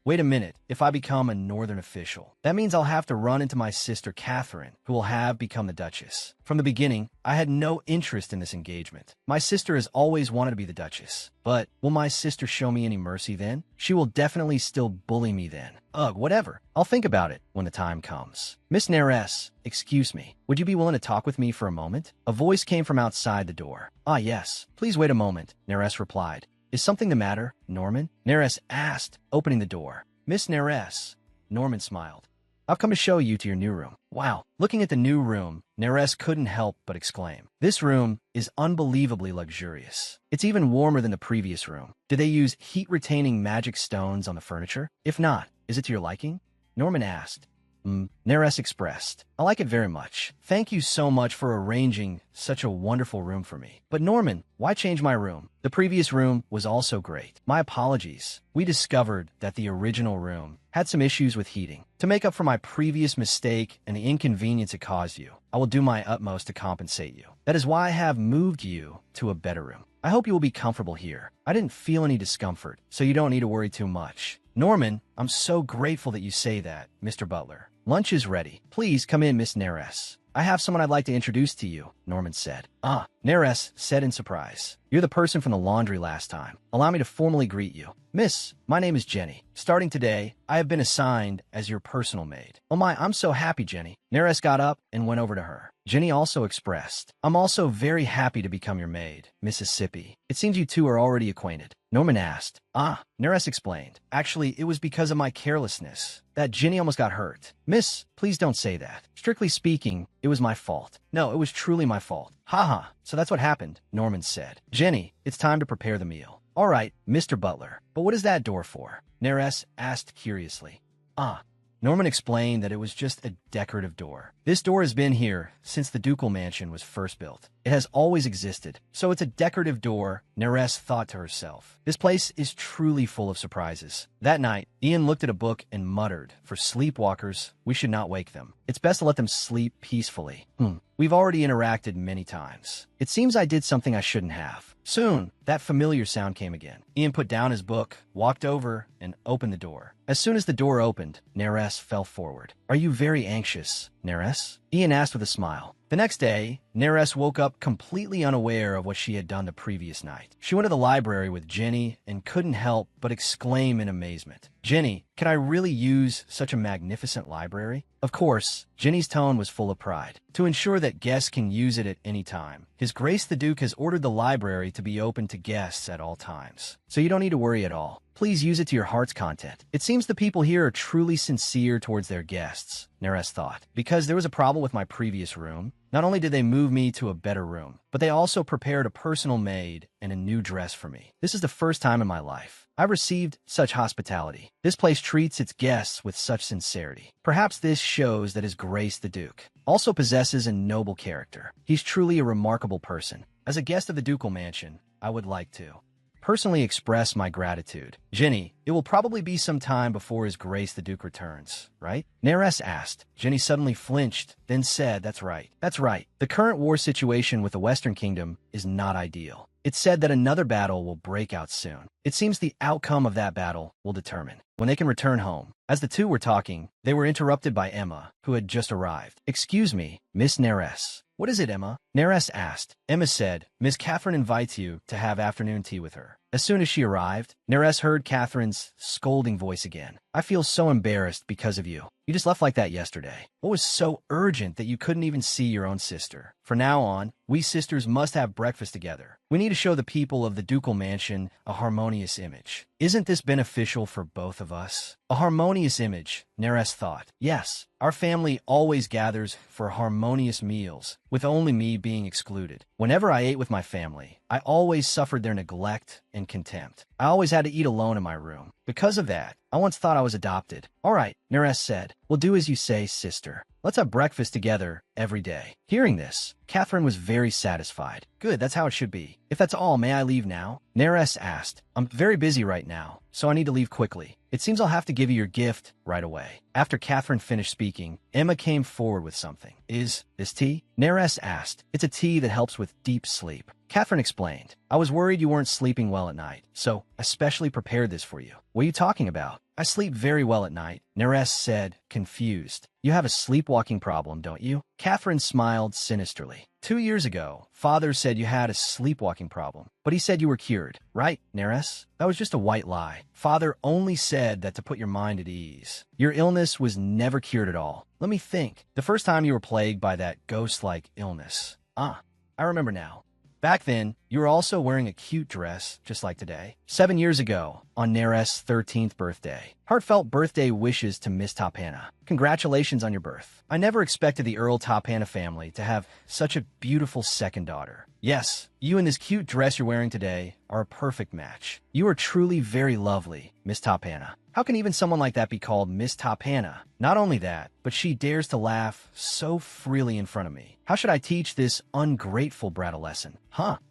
Wait a minute. If I become a northern official, that means I'll have to run into my sister Catherine, who will have become the Duchess. From the beginning, I had no interest in this engagement. My sister has always wanted to be the Duchess. But will my sister show me any mercy then? She will definitely still bully me then. Ugh, whatever. I'll think about it when the time comes. Miss Neres, excuse me. Would you be willing to talk with me for a moment? A voice came from outside the door. Yes. Please wait a moment, Neres replied. Is something the matter, Norman? Neres asked, opening the door. Miss Neres. Norman smiled. I've come to show you to your new room. Wow. Looking at the new room, Neres couldn't help but exclaim. This room is unbelievably luxurious. It's even warmer than the previous room. Did they use heat-retaining magic stones on the furniture? If not, is it to your liking? Norman asked. Neres expressed. I like it very much. Thank you so much for arranging such a wonderful room for me. But Norman, why change my room? The previous room was also great. My apologies. We discovered that the original room had some issues with heating. To make up for my previous mistake and the inconvenience it caused you, I will do my utmost to compensate you. That is why I have moved you to a better room. I hope you will be comfortable here. I didn't feel any discomfort, so you don't need to worry too much. Norman, I'm so grateful that you say that, Mr. Butler. Lunch is ready. Please come in, Miss Neres. I have someone I'd like to introduce to you, Norman said. Neres said in surprise. You're the person from the laundry last time. Allow me to formally greet you. Miss, my name is Jenny. Starting today, I have been assigned as your personal maid. Oh my, I'm so happy, Jenny. Neres got up and went over to her. Jenny also expressed, I'm also very happy to become your maid, Mississippi. It seems you two are already acquainted. Norman asked. Neres explained. Actually, it was because of my carelessness that Jenny almost got hurt. Miss, please don't say that. Strictly speaking, it was my fault. No, it was truly my fault. So that's what happened, Norman said. Jenny, it's time to prepare the meal. All right, Mr. Butler, but what is that door for? Neres asked curiously. Norman explained that it was just a decorative door. This door has been here since the ducal mansion was first built. It has always existed, so it's a decorative door, Neres thought to herself. This place is truly full of surprises. That night, Ian looked at a book and muttered, "For sleepwalkers, we should not wake them. It's best to let them sleep peacefully. We've already interacted many times. It seems I did something I shouldn't have." Soon, that familiar sound came again. Ian put down his book, walked over, and opened the door. As soon as the door opened, Neres fell forward. "Are you very anxious, Neres?" Ian asked with a smile. The next day, Neres woke up completely unaware of what she had done the previous night. She went to the library with Jenny and couldn't help but exclaim in amazement. "Jenny, can I really use such a magnificent library?" Of course, Jenny's tone was full of pride. To ensure that guests can use it at any time, His Grace the Duke has ordered the library to be open to guests at all times. So you don't need to worry at all. Please use it to your heart's content. It seems the people here are truly sincere towards their guests, Neres thought. Because there was a problem with my previous room, not only did they move me to a better room, but they also prepared a personal maid and a new dress for me. This is the first time in my life I've received such hospitality. This place treats its guests with such sincerity. Perhaps this shows that His Grace the Duke also possesses a noble character. He's truly a remarkable person. As a guest of the ducal mansion, I would like to personally express my gratitude. Jenny, it will probably be some time before His Grace the Duke returns, right? Neres asked. Jenny suddenly flinched, then said, That's right. The current war situation with the Western Kingdom is not ideal. It's said that another battle will break out soon. It seems the outcome of that battle will determine when they can return home. As the two were talking, they were interrupted by Emma, who had just arrived. "Excuse me, Miss Neres." "What is it, Emma?" Neres asked. Emma said, "Miss Catherine invites you to have afternoon tea with her." As soon as she arrived, Neres heard Catherine's scolding voice again. "I feel so embarrassed because of you. You just left like that yesterday. What was so urgent that you couldn't even see your own sister? From now on, we sisters must have breakfast together. We need to show the people of the ducal mansion a harmonious image. Isn't this beneficial for both of us?" A harmonious image, Neres thought. Yes, our family always gathers for harmonious meals, with only me being excluded. Whenever I ate with my family, I always suffered their neglect and contempt. I always had to eat alone in my room. Because of that, I once thought I was adopted. "All right," Neres said. "We'll do as you say, sister. Let's have breakfast together every day." Hearing this, Catherine was very satisfied. "Good, that's how it should be. If that's all, may I leave now?" Neres asked. "I'm very busy right now, so I need to leave quickly. It seems I'll have to give you your gift right away." After Catherine finished speaking, Emma came forward with something. "Is this tea?" Neres asked. "It's a tea that helps with deep sleep." Catherine explained. "I was worried you weren't sleeping well at night, so I specially prepared this for you." "What are you talking about?" "I sleep very well at night," Neres said, confused. "You have a sleepwalking problem, don't you?" Catherine smiled sinisterly. 2 years ago, Father said you had a sleepwalking problem, but he said you were cured. Right, Neres? That was just a white lie. Father only said that to put your mind at ease. Your illness was never cured at all. Let me think. The first time you were plagued by that ghost-like illness. I remember now. Back then, you were also wearing a cute dress, just like today. 7 years ago, on Neres' 13th birthday. Heartfelt birthday wishes to Miss Tapana. Congratulations on your birth. I never expected the Earl Tapana family to have such a beautiful second daughter. Yes, you and this cute dress you're wearing today are a perfect match. You are truly very lovely, Miss Tapana. How can even someone like that be called Miss Tapana? Not only that, but she dares to laugh so freely in front of me. How should I teach this ungrateful brat a lesson?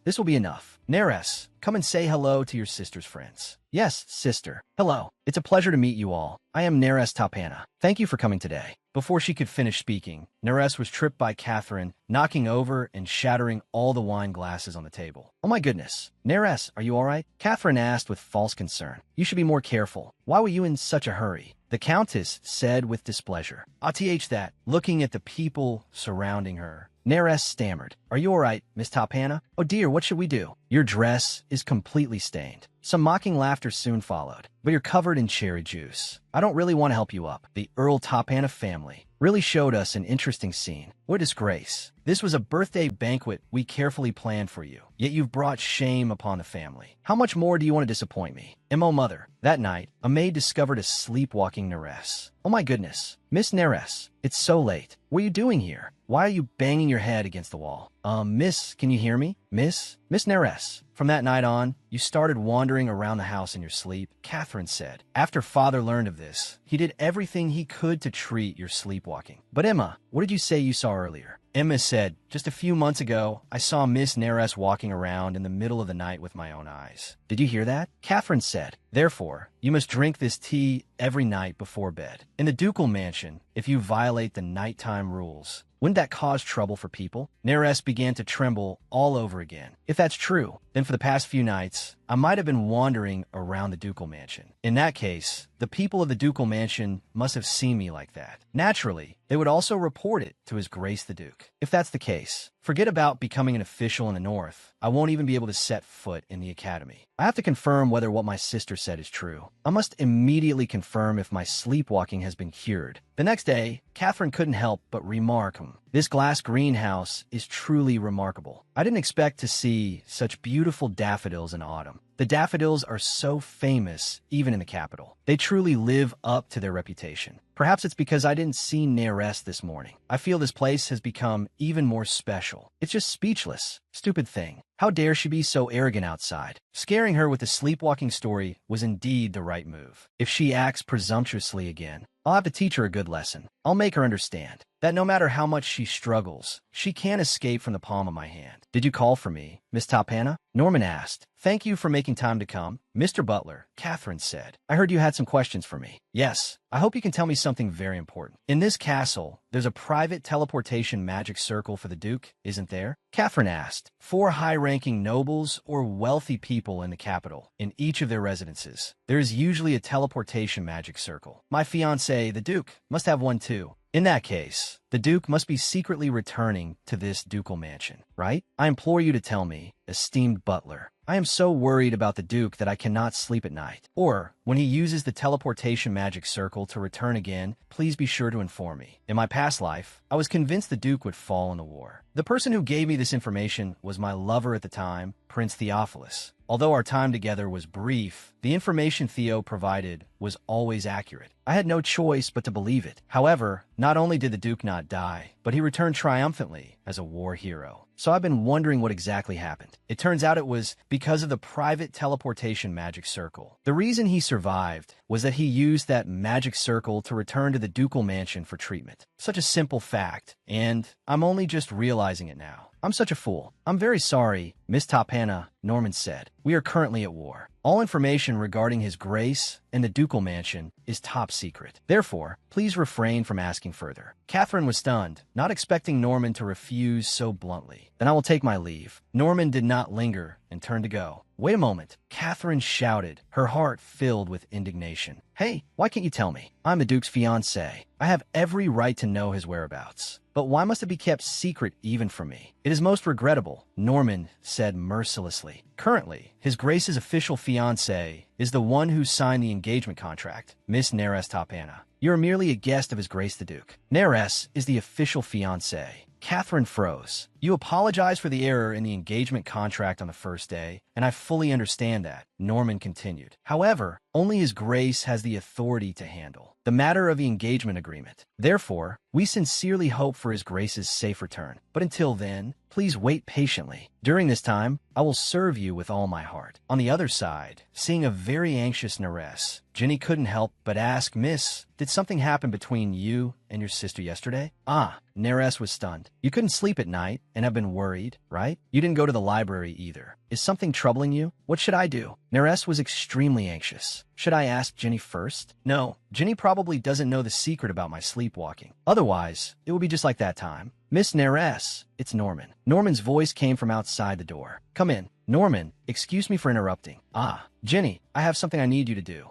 This will be enough. Neres, come and say hello to your sister's friends. Yes, sister. Hello. It's a pleasure to meet you all. I am Neres Tapana. Thank you for coming today. Before she could finish speaking, Neres was tripped by Catherine, knocking over and shattering all the wine glasses on the table. Oh my goodness. Neres, are you all right? Catherine asked with false concern. You should be more careful. Why were you in such a hurry? The Countess said with displeasure. That, looking at the people surrounding her. Neres stammered. Are you all right, Miss Tapana? Oh dear, what should we do? Your dress is completely stained. Some mocking laughter soon followed. But you're covered in cherry juice. I don't really want to help you up. The Earl Tapana family really showed us an interesting scene. What a disgrace. This was a birthday banquet we carefully planned for you, yet you've brought shame upon the family. How much more do you want to disappoint me? M.O. Mother. That night, a maid discovered a sleepwalking Neres. Oh my goodness. Miss Neres, it's so late. What are you doing here? Why are you banging your head against the wall? Miss, can you hear me? Miss Neres. From that night on, you started wandering around the house in your sleep, Catherine said. After father learned of this, he did everything he could to treat your sleepwalking. But Emma, what did you say you saw earlier? Emma said, just a few months ago, I saw Miss Neres walking around in the middle of the night with my own eyes. Did you hear that? Catherine said, therefore, you must drink this tea every night before bed. In the ducal mansion, if you violate the nighttime rules, wouldn't that cause trouble for people? Neres began to tremble all over again. If that's true, then for the past few nights, I might have been wandering around the ducal mansion. In that case, the people of the ducal mansion must have seen me like that. Naturally, they would also report it to His Grace the Duke. If that's the case, forget about becoming an official in the North. I won't even be able to set foot in the academy. I have to confirm whether what my sister said is true. I must immediately confirm if my sleepwalking has been cured. The next day, Catherine couldn't help but remark, this glass greenhouse is truly remarkable. I didn't expect to see such beautiful daffodils in autumn. The daffodils are so famous, even in the capital. They truly live up to their reputation. Perhaps it's because I didn't see Neres this morning. I feel this place has become even more special. It's just speechless. Stupid thing. How dare she be so arrogant outside? Scaring her with the sleepwalking story was indeed the right move. If she acts presumptuously again, I'll have to teach her a good lesson. I'll make her understand that no matter how much she struggles, she can't escape from the palm of my hand. Did you call for me, Miss Tapana? Norman asked. Thank you for making time to come. Mr. Butler, Catherine said. I heard you had some questions for me. Yes, I hope you can tell me something very important. In this castle, there's a private teleportation magic circle for the Duke, isn't there? Catherine asked. 4 high-ranking nobles or wealthy people in the capital, in each of their residences. There is usually a teleportation magic circle. My fiancé, the Duke, must have one too. In that case, the Duke must be secretly returning to this ducal mansion, right? I implore you to tell me, esteemed butler. I am so worried about the Duke that I cannot sleep at night. Or, when he uses the teleportation magic circle to return again, please be sure to inform me. In my past life, I was convinced the Duke would fall in the war. The person who gave me this information was my lover at the time, Prince Theophilus. Although our time together was brief, the information Theo provided was always accurate. I had no choice but to believe it. However, not only did the Duke not die, but he returned triumphantly as a war hero. So I've been wondering what exactly happened. It turns out it was because of the private teleportation magic circle. The reason he survived was that he used that magic circle to return to the ducal mansion for treatment. Such a simple fact, and I'm only just realizing it now. I'm such a fool. I'm very sorry, Miss Tapana, Norman said. We are currently at war. All information regarding His Grace and the ducal mansion is top secret. Therefore, please refrain from asking further. Catherine was stunned, not expecting Norman to refuse so bluntly. Then I will take my leave. Norman did not linger and turned to go. Wait a moment, Catherine shouted, her heart filled with indignation. Hey, why can't you tell me? I'm the Duke's fiancé. I have every right to know his whereabouts. But why must it be kept secret even from me? It is most regrettable, Norman said mercilessly. Currently, His Grace's official fiancé is the one who signed the engagement contract, Miss Neres Tapana. You are merely a guest of His Grace the Duke. Neres is the official fiancé. Catherine froze. You apologize for the error in the engagement contract on the first day, and I fully understand that, Norman continued. However, only His Grace has the authority to handle the matter of the engagement agreement. Therefore, we sincerely hope for His Grace's safe return. But until then, please wait patiently. During this time, I will serve you with all my heart. On the other side, seeing a very anxious Neres, Jenny couldn't help but ask, Miss, did something happen between you and your sister yesterday? Neres was stunned. You couldn't sleep at night and have been worried, right? You didn't go to the library either. Is something troubling you? What should I do? Neres was extremely anxious. Should I ask Jenny first? No, Jenny probably doesn't know the secret about my sleepwalking. Otherwise, it will be just like that time. Miss Neres, it's Norman. Norman's voice came from outside the door. Come in. Norman, excuse me for interrupting. Jenny, I have something I need you to do.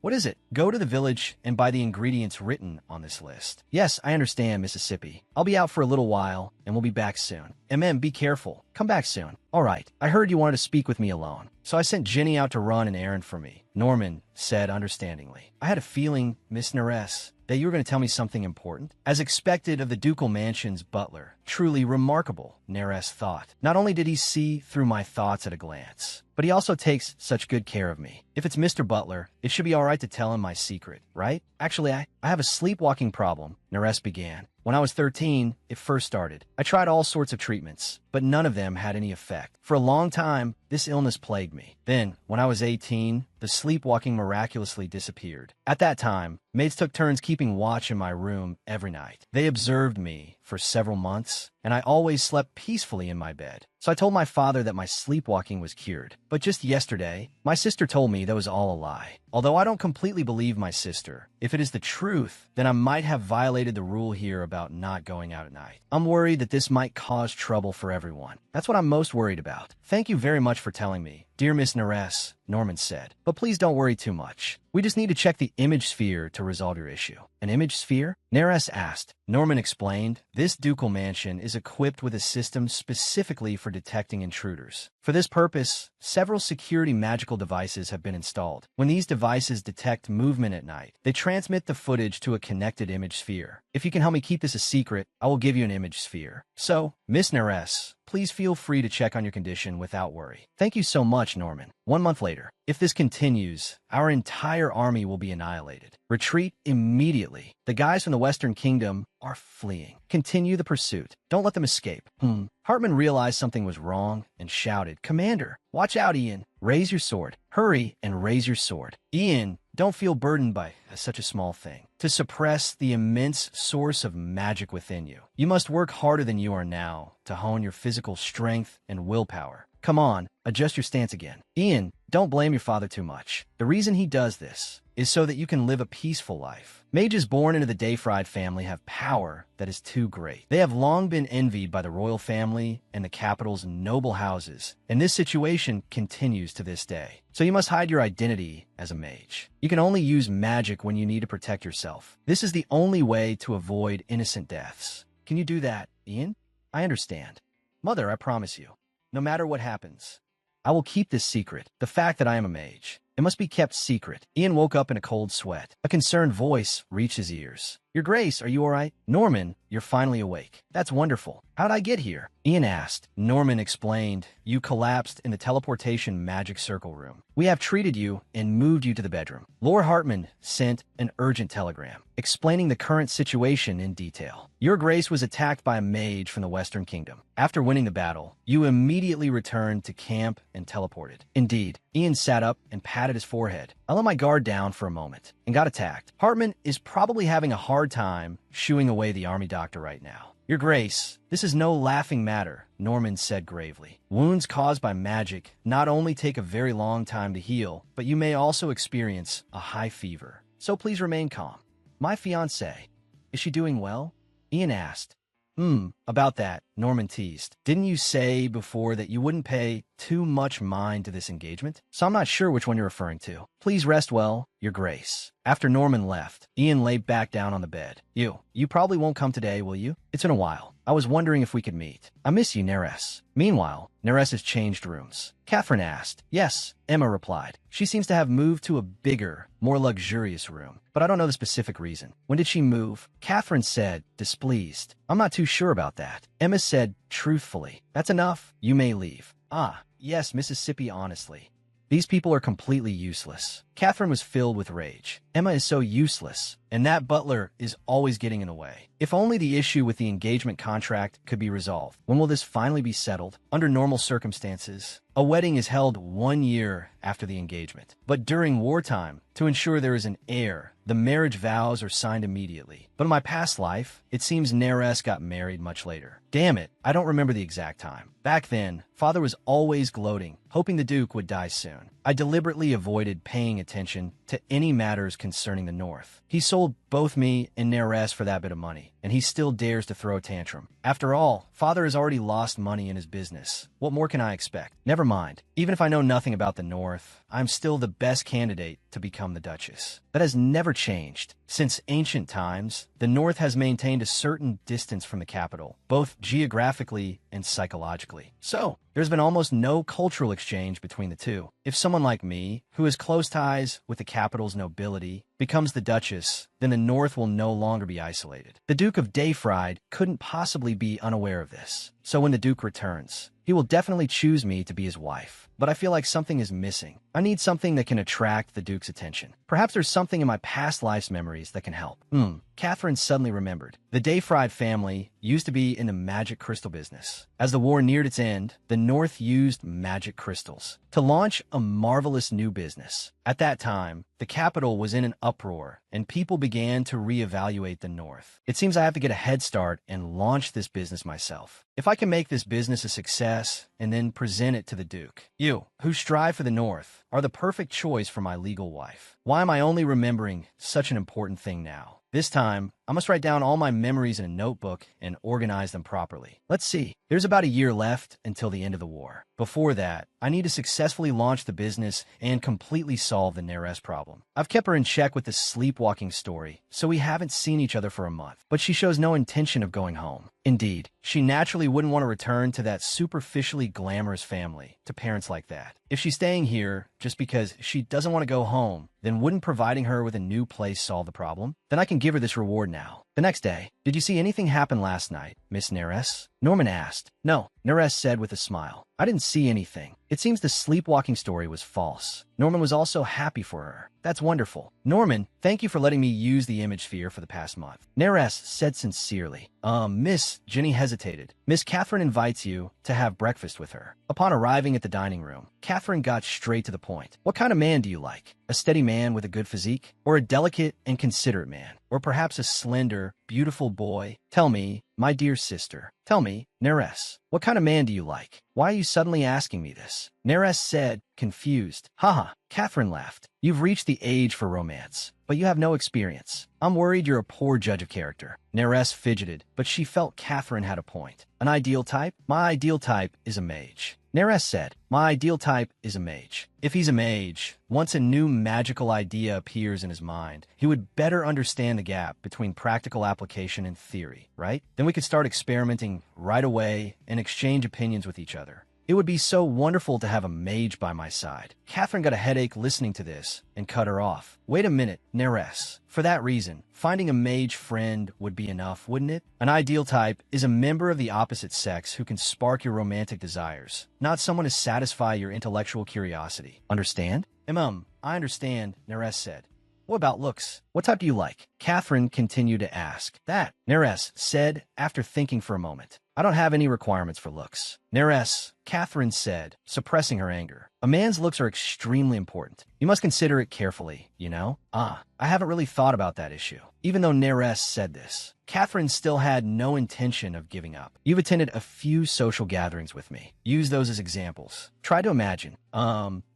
What is it? Go to the village and buy the ingredients written on this list. Yes, I understand, Mississippi. I'll be out for a little while, and we'll be back soon. Be careful. Come back soon. All right, I heard you wanted to speak with me alone, so I sent Jenny out to run an errand for me, Norman said understandingly. I had a feeling, Miss Neres, that you were going to tell me something important. As expected of the ducal mansion's butler. Truly remarkable, Neres thought. Not only did he see through my thoughts at a glance, but he also takes such good care of me. If it's Mr. Butler, it should be all right to tell him my secret, right? Actually, I have a sleepwalking problem, Nares began. When I was 13, it first started. I tried all sorts of treatments, but none of them had any effect. For a long time, this illness plagued me. Then, when I was 18, the sleepwalking miraculously disappeared. At that time, maids took turns keeping watch in my room every night. They observed me for several months, and I always slept peacefully in my bed. So I told my father that my sleepwalking was cured. But just yesterday, my sister told me that was all a lie. Although I don't completely believe my sister, if it is the truth, then I might have violated the rule here about not going out at night. I'm worried that this might cause trouble for everyone. That's what I'm most worried about. Thank you very much for telling me, dear Miss Nares, Norman said. But please don't worry too much. We just need to check the image sphere to resolve your issue. An image sphere? Nares asked. Norman explained, this ducal mansion is equipped with a system specifically for detecting intruders. For this purpose, several security magical devices have been installed. When these devices detect movement at night, they transmit the footage to a connected image sphere. If you can help me keep this a secret, I will give you an image sphere. So, Miss Nares, please feel free to check on your condition without worry. Thank you so much, Norman. 1 month later, if this continues, our entire army will be annihilated. Retreat immediately. The guys from the Western Kingdom are fleeing. Continue the pursuit. Don't let them escape. Hartman realized something was wrong and shouted, Commander, watch out, Ian. Raise your sword. Hurry and raise your sword. Ian, don't feel burdened by such a small thing. To suppress the immense source of magic within you, you must work harder than you are now to hone your physical strength and willpower. Come on, adjust your stance again. Ian, don't blame your father too much. The reason he does this is so that you can live a peaceful life. Mages born into the Dayfried family have power that is too great. They have long been envied by the royal family and the capital's noble houses, and this situation continues to this day. So you must hide your identity as a mage. You can only use magic when you need to protect yourself. This is the only way to avoid innocent deaths. Can you do that, Ian? I understand. Mother, I promise you, no matter what happens, I will keep this secret, the fact that I am a mage. It must be kept secret. Ian woke up in a cold sweat. A concerned voice reached his ears. Your Grace, are you all right? Norman, you're finally awake. That's wonderful. How'd I get here? Ian asked. Norman explained. You collapsed in the teleportation magic circle room. We have treated you and moved you to the bedroom. Lord Hartman sent an urgent telegram explaining the current situation in detail. Your Grace was attacked by a mage from the Western Kingdom. After winning the battle, you immediately returned to camp and teleported. Indeed, Ian sat up and patted his forehead. I let my guard down for a moment and got attacked. Hartman is probably having a hard time shooing away the army doctor right now. Your Grace, this is no laughing matter, Norman said gravely. Wounds caused by magic not only take a very long time to heal, but you may also experience a high fever. So please remain calm. My fiancée, is she doing well? Ian asked. About that, Norman teased. Didn't you say before that you wouldn't pay too much mind to this engagement? So I'm not sure which one you're referring to. Please rest well, Your Grace. After Norman left, Ian lay back down on the bed. You probably won't come today, will you? It's been a while. I was wondering if we could meet. I miss you, Nares. Meanwhile, Nares has changed rooms. Catherine asked. Yes, Emma replied. She seems to have moved to a bigger, more luxurious room, but I don't know the specific reason. When did she move? Catherine said, displeased. I'm not too sure about that. Emma said, truthfully. That's enough. You may leave. Yes, Mississippi, honestly. These people are completely useless. Catherine was filled with rage. Emma is so useless, and that butler is always getting in the way. If only the issue with the engagement contract could be resolved. When will this finally be settled? Under normal circumstances, a wedding is held 1 year after the engagement. But during wartime, to ensure there is an heir, the marriage vows are signed immediately. But in my past life, it seems Nares got married much later. Damn it, I don't remember the exact time. Back then, Father was always gloating, hoping the Duke would die soon. I deliberately avoided paying attention to any matters concerning the North. He sold both me and Nares for that bit of money, and he still dares to throw a tantrum. After all, Father has already lost money in his business. What more can I expect? Never mind. Even if I know nothing about the North, I'm still the best candidate to become the Duchess. That has never changed. Since ancient times, the North has maintained a certain distance from the capital, both geographically and psychologically. So, there's been almost no cultural exchange between the two. If someone like me, who has close ties with the capital's nobility, becomes the Duchess, then the North will no longer be isolated. The Duke of Dayfried couldn't possibly be unaware of this. So when the Duke returns, he will definitely choose me to be his wife. But I feel like something is missing. I need something that can attract the Duke's attention. Perhaps there's something in my past life's memories that can help. Catherine suddenly remembered. The Dayfried family used to be in the magic crystal business. As the war neared its end, the North used magic crystals to launch a marvelous new business. At that time, the capital was in an uproar, and people began to reevaluate the North. It seems I have to get a head start and launch this business myself. If I can make this business a success and then present it to the Duke, you, who strive for the North, are the perfect choice for my legal wife. Why am I only remembering such an important thing now? This time, I must write down all my memories in a notebook and organize them properly. Let's see. There's about a year left until the end of the war. Before that, I need to successfully launch the business and completely solve the Neres problem. I've kept her in check with this sleepwalking story, so we haven't seen each other for a month, but she shows no intention of going home. Indeed, she naturally wouldn't want to return to that superficially glamorous family, to parents like that. If she's staying here just because she doesn't want to go home, then wouldn't providing her with a new place solve the problem? Then I can give her this reward now. The next day, did you see anything happen last night, Miss Neres? Norman asked. No, Neres said with a smile. I didn't see anything. It seems the sleepwalking story was false. Norman was also happy for her. That's wonderful. Norman, thank you for letting me use the image sphere for the past month. Neres said sincerely. Miss, Jenny hesitated. Miss Catherine invites you to have breakfast with her. Upon arriving at the dining room, Catherine got straight to the point. What kind of man do you like? A steady man with a good physique? Or a delicate and considerate man? Or perhaps a slender, beautiful boy? Tell me, my dear sister. Tell me, Neres, what kind of man do you like? Why are you suddenly asking me this? Neres said, confused. Haha, Catherine laughed. You've reached the age for romance, but you have no experience. I'm worried you're a poor judge of character. Neres fidgeted, but she felt Catherine had a point. An ideal type? My ideal type is a mage. Neres said, my ideal type is a mage. If he's a mage, once a new magical idea appears in his mind, he would better understand the gap between practical application and theory, right? Then we could start experimenting right away and exchange opinions with each other. It would be so wonderful to have a mage by my side. Catherine got a headache listening to this and cut her off. Wait a minute, Neres. For that reason, finding a mage friend would be enough, wouldn't it? An ideal type is a member of the opposite sex who can spark your romantic desires, not someone to satisfy your intellectual curiosity. Understand? I understand, Neres said. What about looks? What type do you like? Catherine continued to ask. That, Neres said after thinking for a moment. I don't have any requirements for looks. Neres, Catherine said, suppressing her anger. A man's looks are extremely important. You must consider it carefully, you know? I haven't really thought about that issue. Even though Neres said this, Catherine still had no intention of giving up. You've attended a few social gatherings with me. Use those as examples. Try to imagine.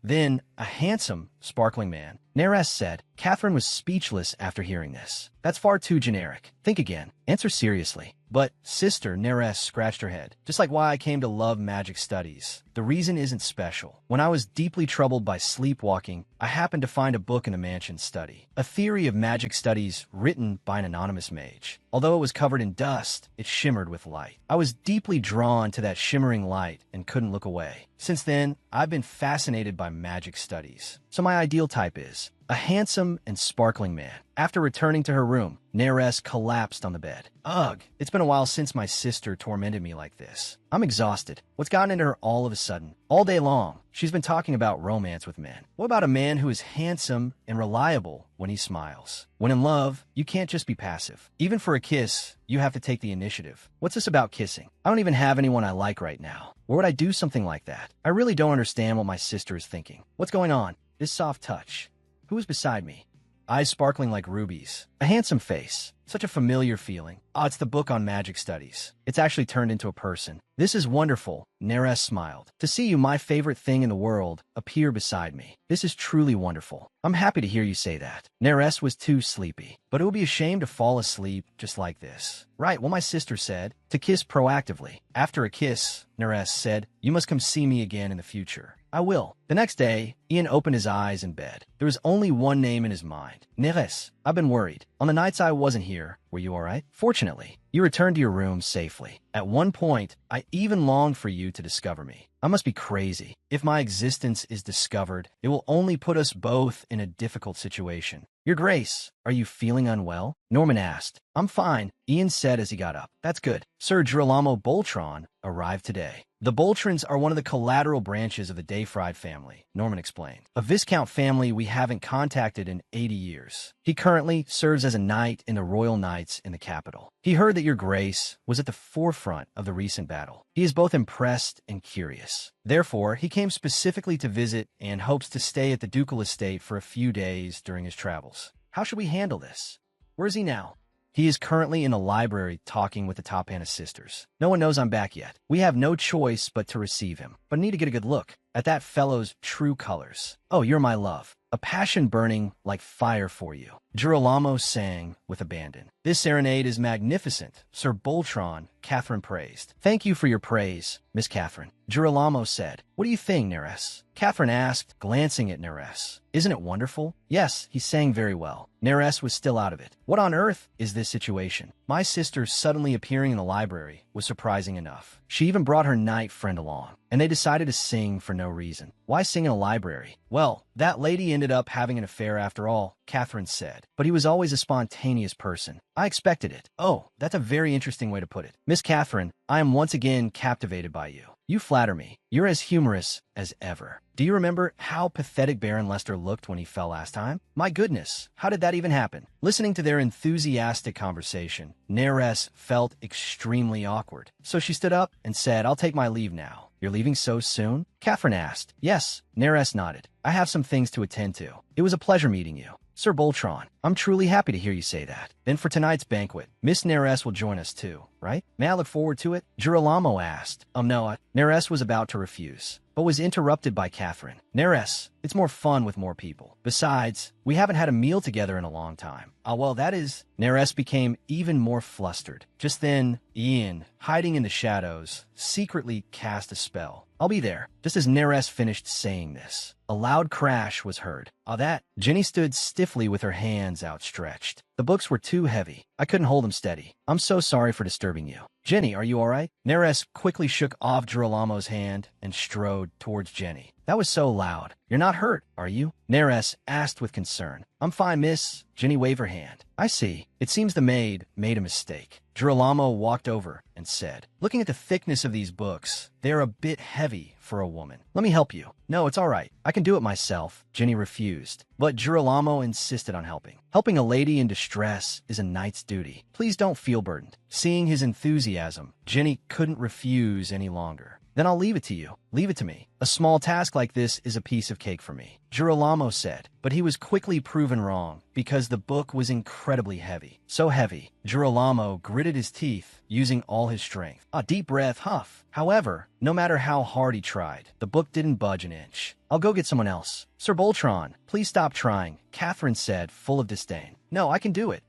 Then a handsome, sparkling man. Neres said. Catherine was speechless after hearing this. That's far too generic. Think again. Answer seriously. But, sister, Neres scratched her head. Just like why I came to love magic studies. The reason isn't special. When I was deeply troubled by sleepwalking, I happened to find a book in the mansion study. A theory of magic studies written by an anonymous mage. Although it was covered in dust, it shimmered with light. I was deeply drawn to that shimmering light and couldn't look away. Since then, I've been fascinated by magic studies. So my ideal type is a handsome and sparkling man. After returning to her room, Neres collapsed on the bed. Ugh, it's been a while since my sister tormented me like this. I'm exhausted. What's gotten into her all of a sudden? All day long, she's been talking about romance with men. What about a man who is handsome and reliable when he smiles? When in love, you can't just be passive. Even for a kiss, you have to take the initiative. What's this about kissing? I don't even have anyone I like right now. Why would I do something like that? I really don't understand what my sister is thinking. What's going on? This soft touch. Who is beside me? Eyes sparkling like rubies. A handsome face. Such a familiar feeling. It's the book on magic studies. It's actually turned into a person. This is wonderful, Neres smiled. To see you, my favorite thing in the world, appear beside me. This is truly wonderful. I'm happy to hear you say that. Neres was too sleepy, but it would be a shame to fall asleep just like this. Right, well my sister said, to kiss proactively. After a kiss, Neres said, you must come see me again in the future. I will. The next day, Ian opened his eyes in bed. There was only one name in his mind. Neres. I've been worried. On the nights I wasn't here, Were you all right? Fortunately, you returned to your room safely. At one point, I even longed for you to discover me. I must be crazy. If my existence is discovered, it will only put us both in a difficult situation. Your Grace, are you feeling unwell? Norman asked. I'm fine, Ian said as he got up. That's good. Sir Girolamo Boltron arrived today. The Boltrons are one of the collateral branches of the Dayfried family, Norman explained. A Viscount family we haven't contacted in 80 years. He currently serves as a knight in the Royal Knights in the capital. He heard that your Grace was at the forefront of the recent battle. He is both impressed and curious. Therefore, he came specifically to visit and hopes to stay at the ducal estate for a few days during his travels. How should we handle this? Where is he now? He is currently in the library talking with the Top-Hannah sisters. No one knows I'm back yet. We have no choice but to receive him, but need to get a good look at that fellow's true colors. Oh, you're my love. A passion burning like fire for you. Girolamo sang with abandon. This serenade is magnificent, Sir Boltron, Catherine praised. Thank you for your praise, Miss Catherine. Girolamo said. What do you think, Neres? Catherine asked, glancing at Neres. Isn't it wonderful? Yes, he sang very well. Neres was still out of it. What on earth is this situation? My sister suddenly appearing in the library was surprising enough. She even brought her knight friend along, and they decided to sing for no reason. Why sing in a library? Well, that lady ended up having an affair after all, Catherine said. But he was always a spontaneous person. I expected it. Oh, that's a very interesting way to put it. Miss Catherine, I am once again captivated by you. You flatter me. You're as humorous as ever. Do you remember how pathetic Baron Lester looked when he fell last time? My goodness, how did that even happen? Listening to their enthusiastic conversation, Neres felt extremely awkward. So she stood up and said, I'll take my leave now. You're leaving so soon? Catherine asked. Yes, Neres nodded. I have some things to attend to. It was a pleasure meeting you. Sir Boltron, I'm truly happy to hear you say that. Then for tonight's banquet, Miss Neres will join us too, right? May I look forward to it? Girolamo asked. No, Neres was about to refuse, but was interrupted by Catherine. Neres, it's more fun with more people. Besides, we haven't had a meal together in a long time. Well, that is... Neres became even more flustered. Just then, Ian, hiding in the shadows, secretly cast a spell. I'll be there. Just as Neres finished saying this, a loud crash was heard. That. Jenny stood stiffly with her hands outstretched. The books were too heavy. I couldn't hold them steady. I'm so sorry for disturbing you. Jenny, are you all right? Neres quickly shook off Girolamo's hand and strode towards Jenny. That was so loud. You're not hurt, are you? Neres asked with concern. I'm fine, miss. Jenny waved her hand. I see. It seems the maid made a mistake. Girolamo walked over and said, looking at the thickness of these books, they're a bit heavy for a woman. Let me help you. No, it's all right. I can do it myself. Jenny refused, but Girolamo insisted on helping. Helping a lady in distress is a knight's duty. Please don't feel burdened. Seeing his enthusiasm, Jenny couldn't refuse any longer. Then I'll leave it to you. Leave it to me. A small task like this is a piece of cake for me, Girolamo said, but he was quickly proven wrong because the book was incredibly heavy. So heavy, Girolamo gritted his teeth, using all his strength. A deep breath, huff. However, no matter how hard he tried, the book didn't budge an inch. I'll go get someone else. Sir Boltron, please stop trying, Catherine said, full of disdain. No, I can do it.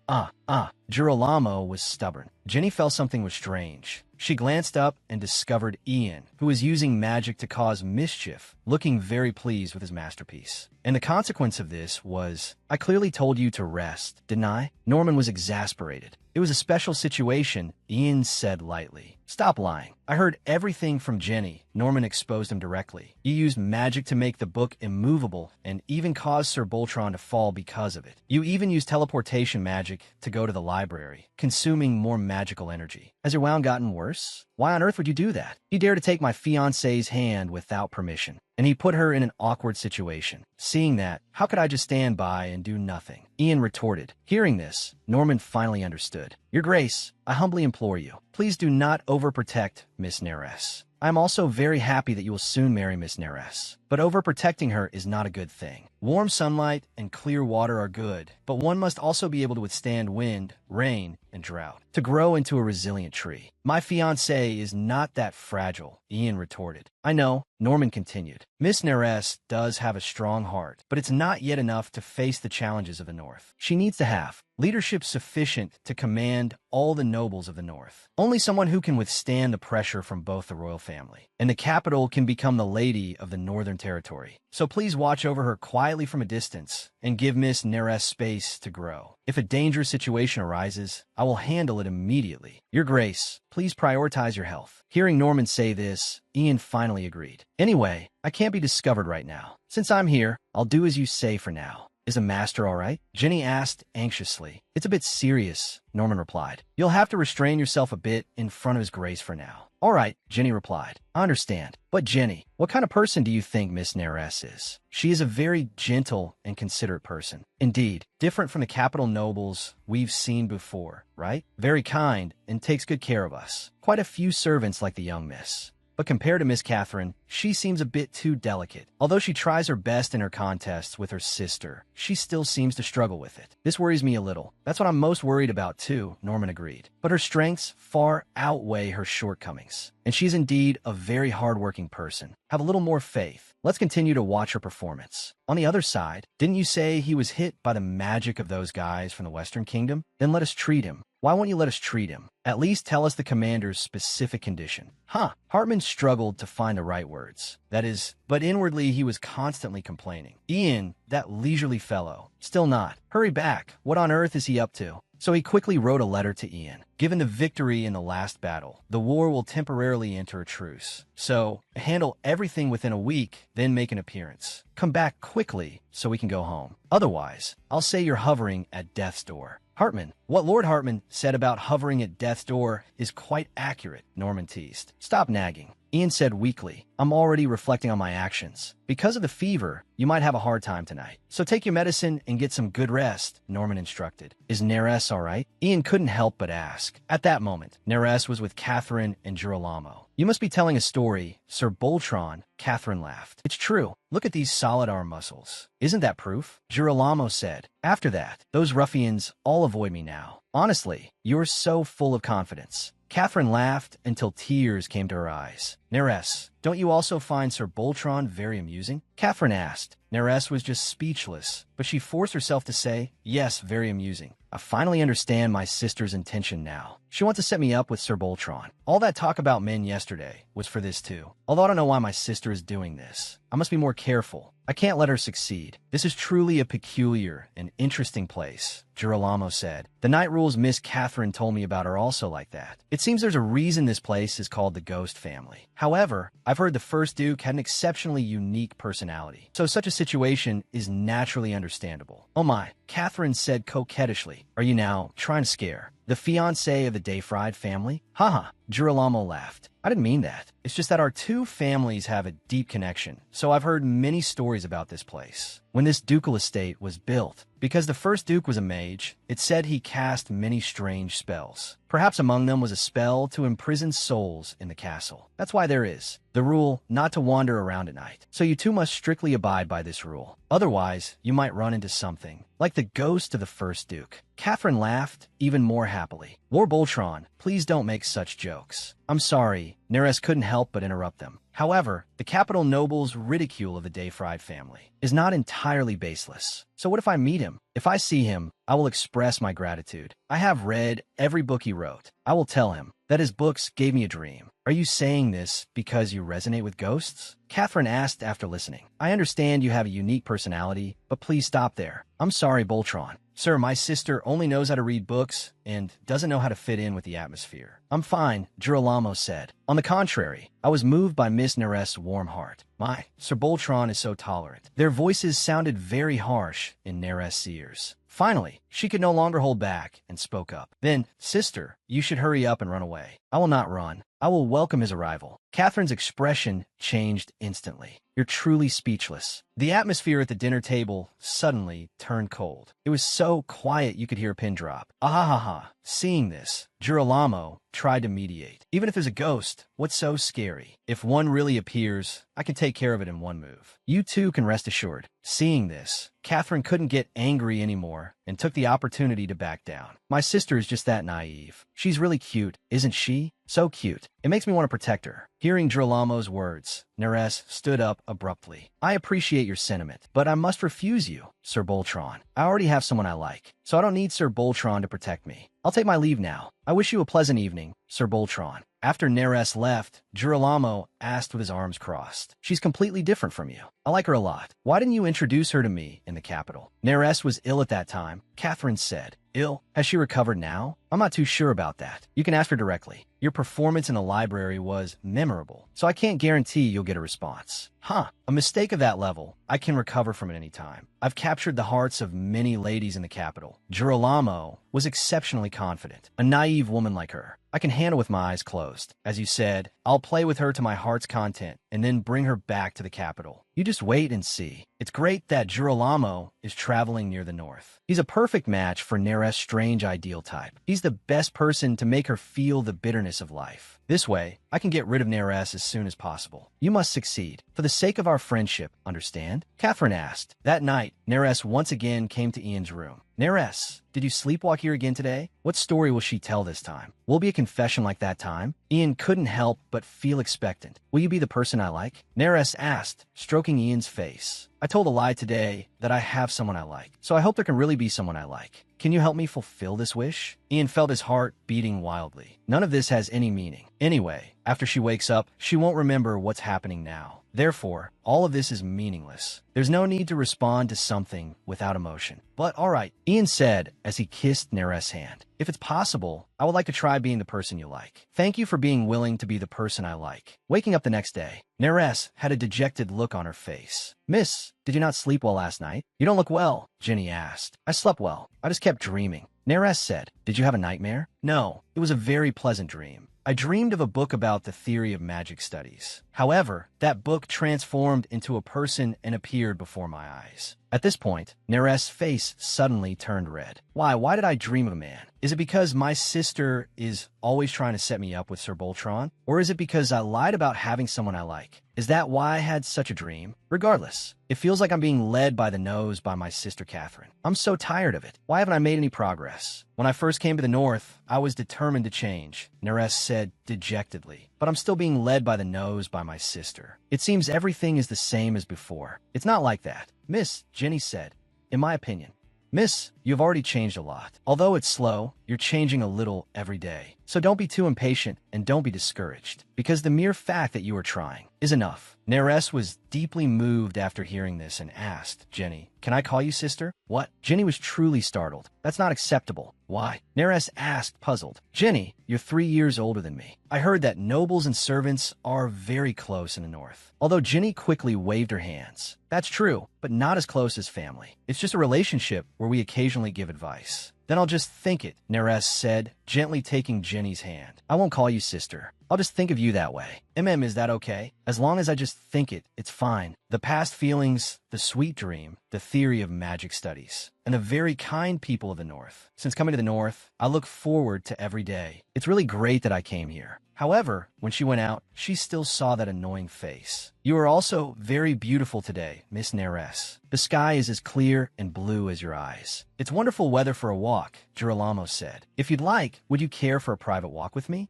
Girolamo was stubborn. Jenny felt something was strange. She glanced up and discovered Ian, who was using magic to cause mischief, looking very pleased with his masterpiece. And the consequence of this was, I clearly told you to rest, didn't I? Norman was exasperated. It was a special situation, Ian said lightly. Stop lying. I heard everything from Jenny. Norman exposed him directly. You used magic to make the book immovable and even caused Sir Boltron to fall because of it. You even used teleportation magic to go to the library, consuming more magical energy. Has your wound gotten worse? Why on earth would you do that? You dare to take my fiancée's hand without permission. And he put her in an awkward situation. Seeing that, how could I just stand by and do nothing? Ian retorted. Hearing this, Norman finally understood. Your Grace, I humbly implore you, please do not overprotect Miss Neres. I am also very happy that you will soon marry Miss Neres, but overprotecting her is not a good thing. Warm sunlight and clear water are good, but one must also be able to withstand wind, rain, and drought to grow into a resilient tree. My fiancée is not that fragile, Ian retorted. I know, Norman continued. Miss Neres does have a strong heart, but it's not yet enough to face the challenges of the North. She needs to have leadership sufficient to command all the nobles of the North. Only someone who can withstand the pressure from both the royal family and the capital can become the lady of the Northern Territory. So please watch over her quietly from a distance and give Miss Neres space to grow. If a dangerous situation arises, I will handle it immediately. Your Grace, please prioritize your health. Hearing Norman say this, Ian finally agreed. Anyway, I can't be discovered right now. Since I'm here, I'll do as you say for now. Is a master all right? Jenny asked anxiously. It's a bit serious, Norman replied. You'll have to restrain yourself a bit in front of his Grace for now. All right, Jenny replied. I understand. But Jenny, what kind of person do you think Miss Neres is? She is a very gentle and considerate person. Indeed, different from the capital nobles we've seen before, right? Very kind and takes good care of us. Quite a few servants like the young miss. But compared to Miss Catherine, she seems a bit too delicate. Although she tries her best in her contests with her sister, she still seems to struggle with it. This worries me a little. That's what I'm most worried about too, Norman agreed. But her strengths far outweigh her shortcomings. And she's indeed a very hardworking person. Have a little more faith. Let's continue to watch her performance. On the other side, didn't you say he was hit by the magic of those guys from the Western Kingdom? Then let us treat him. Why won't you let us treat him? At least tell us the commander's specific condition. Hartman struggled to find the right words. That is, but inwardly he was constantly complaining. Ian, that leisurely fellow. Still not. Hurry back. What on earth is he up to? So he quickly wrote a letter to Ian. Given the victory in the last battle, the war will temporarily enter a truce. So, handle everything within a week, then make an appearance. Come back quickly so we can go home. Otherwise, I'll say you're hovering at death's door. Hartman, what Lord Hartman said about hovering at death's door is quite accurate, Norman teased. Stop nagging. Ian said weakly, I'm already reflecting on my actions. Because of the fever, you might have a hard time tonight. So take your medicine and get some good rest, Norman instructed. Is Neres all right? Ian couldn't help but ask. At that moment, Neres was with Catherine and Girolamo. You must be telling a story, Sir Boltron, Catherine laughed. It's true. Look at these solid arm muscles. Isn't that proof? Girolamo said. After that, those ruffians all avoid me now. Honestly, you're so full of confidence. Catherine laughed until tears came to her eyes. Neres, don't you also find Sir Boltron very amusing? Catherine asked. Neres was just speechless, but she forced herself to say, yes, very amusing. I finally understand my sister's intention now. She wants to set me up with Sir Boltron. All that talk about men yesterday was for this too. Although I don't know why my sister is doing this. I must be more careful. I can't let her succeed. This is truly a peculiar and interesting place, Girolamo said. The night rules Miss Catherine told me about are also like that. It seems there's a reason this place is called the Ghost Family. However, I've heard the first Duke had an exceptionally unique personality, so such a situation is naturally understandable. Oh my, Catherine said coquettishly. Are you now trying to scare the fiancé of the Dayfried family? Haha, Girolamo laughed. I didn't mean that. It's just that our two families have a deep connection, so I've heard many stories about this place. When this ducal estate was built, because the first duke was a mage, it said he cast many strange spells. Perhaps among them was a spell to imprison souls in the castle. That's why there is the rule not to wander around at night. So you two must strictly abide by this rule. Otherwise, you might run into something, like the ghost of the first duke. Catherine laughed even more happily. Lord Boltron, please don't make such jokes. I'm sorry, Neres couldn't help but interrupt them. However, the capital noble's ridicule of the Dayfried family is not entirely baseless. So what if I meet him? If I see him, I will express my gratitude. I have read every book he wrote. I will tell him that his books gave me a dream. Are you saying this because you resonate with ghosts? Catherine asked after listening. I understand you have a unique personality, but please stop there. I'm sorry, Boltron. Sir, my sister only knows how to read books and doesn't know how to fit in with the atmosphere. I'm fine, Girolamo said. On the contrary, I was moved by Miss Neres' warm heart. My, Sir Boltron is so tolerant. Their voices sounded very harsh in Neres' ears. Finally, she could no longer hold back and spoke up. Then, sister, you should hurry up and run away. I will not run. I will welcome his arrival. Catherine's expression changed instantly. You're truly speechless. The atmosphere at the dinner table suddenly turned cold. It was so quiet you could hear a pin drop. Ahahaha. Seeing this, Girolamo tried to mediate. Even if there's a ghost, what's so scary? If one really appears, I can take care of it in one move. You two can rest assured. Seeing this, Catherine couldn't get angry anymore and took the opportunity to back down. My sister is just that naive. She's really cute, isn't she? So cute. It makes me want to protect her. Hearing Girolamo's words, Neres stood up abruptly. I appreciate your sentiment, but I must refuse you, Sir Boltron. I already have someone I like, so I don't need Sir Boltron to protect me. I'll take my leave now. I wish you a pleasant evening, Sir Boltron. After Neres left, Girolamo asked with his arms crossed. She's completely different from you. I like her a lot. Why didn't you introduce her to me in the capital? Neres was ill at that time, Catherine said. Ill? Has she recovered now? I'm not too sure about that. You can ask her directly. Your performance in the library was memorable, so I can't guarantee you'll get a response. Huh, a mistake of that level. I can recover from it any time. I've captured the hearts of many ladies in the capital. Girolamo was exceptionally confident. A naive woman like her, I can handle with my eyes closed. As you said, I'll play with her to my heart's content and then bring her back to the capital. You just wait and see. It's great that Girolamo is traveling near the north. He's a perfect match for Neres' strange ideal type. He's the best person to make her feel the bitterness of life. This way, I can get rid of Neres as soon as possible. You must succeed. For the sake of our friendship, understand? Catherine asked. That night, Neres once again came to Ian's room. Neres, did you sleepwalk here again today? What story will she tell this time? Will it be a confession like that time? Ian couldn't help but feel expectant. Will you be the person I like? Neres asked, stroking Ian's face. I told a lie today that I have someone I like, so I hope there can really be someone I like. Can you help me fulfill this wish? Ian felt his heart beating wildly. None of this has any meaning. Anyway, after she wakes up, she won't remember what's happening now. Therefore, all of this is meaningless. There's no need to respond to something without emotion. But all right, Ian said as he kissed Neres' hand. If it's possible, I would like to try being the person you like. Thank you for being willing to be the person I like. Waking up the next day, Neres had a dejected look on her face. Miss, did you not sleep well last night? You don't look well, Ginny asked. I slept well. I just kept dreaming. Neres said, did you have a nightmare? No, it was a very pleasant dream. I dreamed of a book about the theory of magic studies. However, that book transformed into a person and appeared before my eyes. At this point, Neres' face suddenly turned red. Why did I dream of a man? Is it because my sister is always trying to set me up with Sir Boltron? Or is it because I lied about having someone I like? Is that why I had such a dream? Regardless, it feels like I'm being led by the nose by my sister Catherine. I'm so tired of it. Why haven't I made any progress? When I first came to the north, I was determined to change, Neres said dejectedly. But I'm still being led by the nose by my sister. It seems everything is the same as before. It's not like that. Miss, Ginny said, in my opinion. Miss, you've already changed a lot. Although it's slow, you're changing a little every day. So don't be too impatient and don't be discouraged, because the mere fact that you are trying is enough. Neres was deeply moved after hearing this and asked, Ginny, can I call you sister? What? Ginny was truly startled. That's not acceptable. Why? Neres asked, puzzled. Ginny, you're 3 years older than me. I heard that nobles and servants are very close in the north. Although Ginny quickly waved her hands. That's true, but not as close as family. It's just a relationship where we occasionally give advice. Then I'll just think it, Neres said, gently taking Ginny's hand. I won't call you sister. I'll just think of you that way. Is that okay? As long as I just think it, it's fine. The past feelings, the sweet dream, the theory of magic studies, and the very kind people of the north. Since coming to the north, I look forward to every day. It's really great that I came here. However, when she went out, she still saw that annoying face. You are also very beautiful today, Miss Neres. The sky is as clear and blue as your eyes. It's wonderful weather for a walk, Girolamo said. If you'd like, would you care for a private walk with me?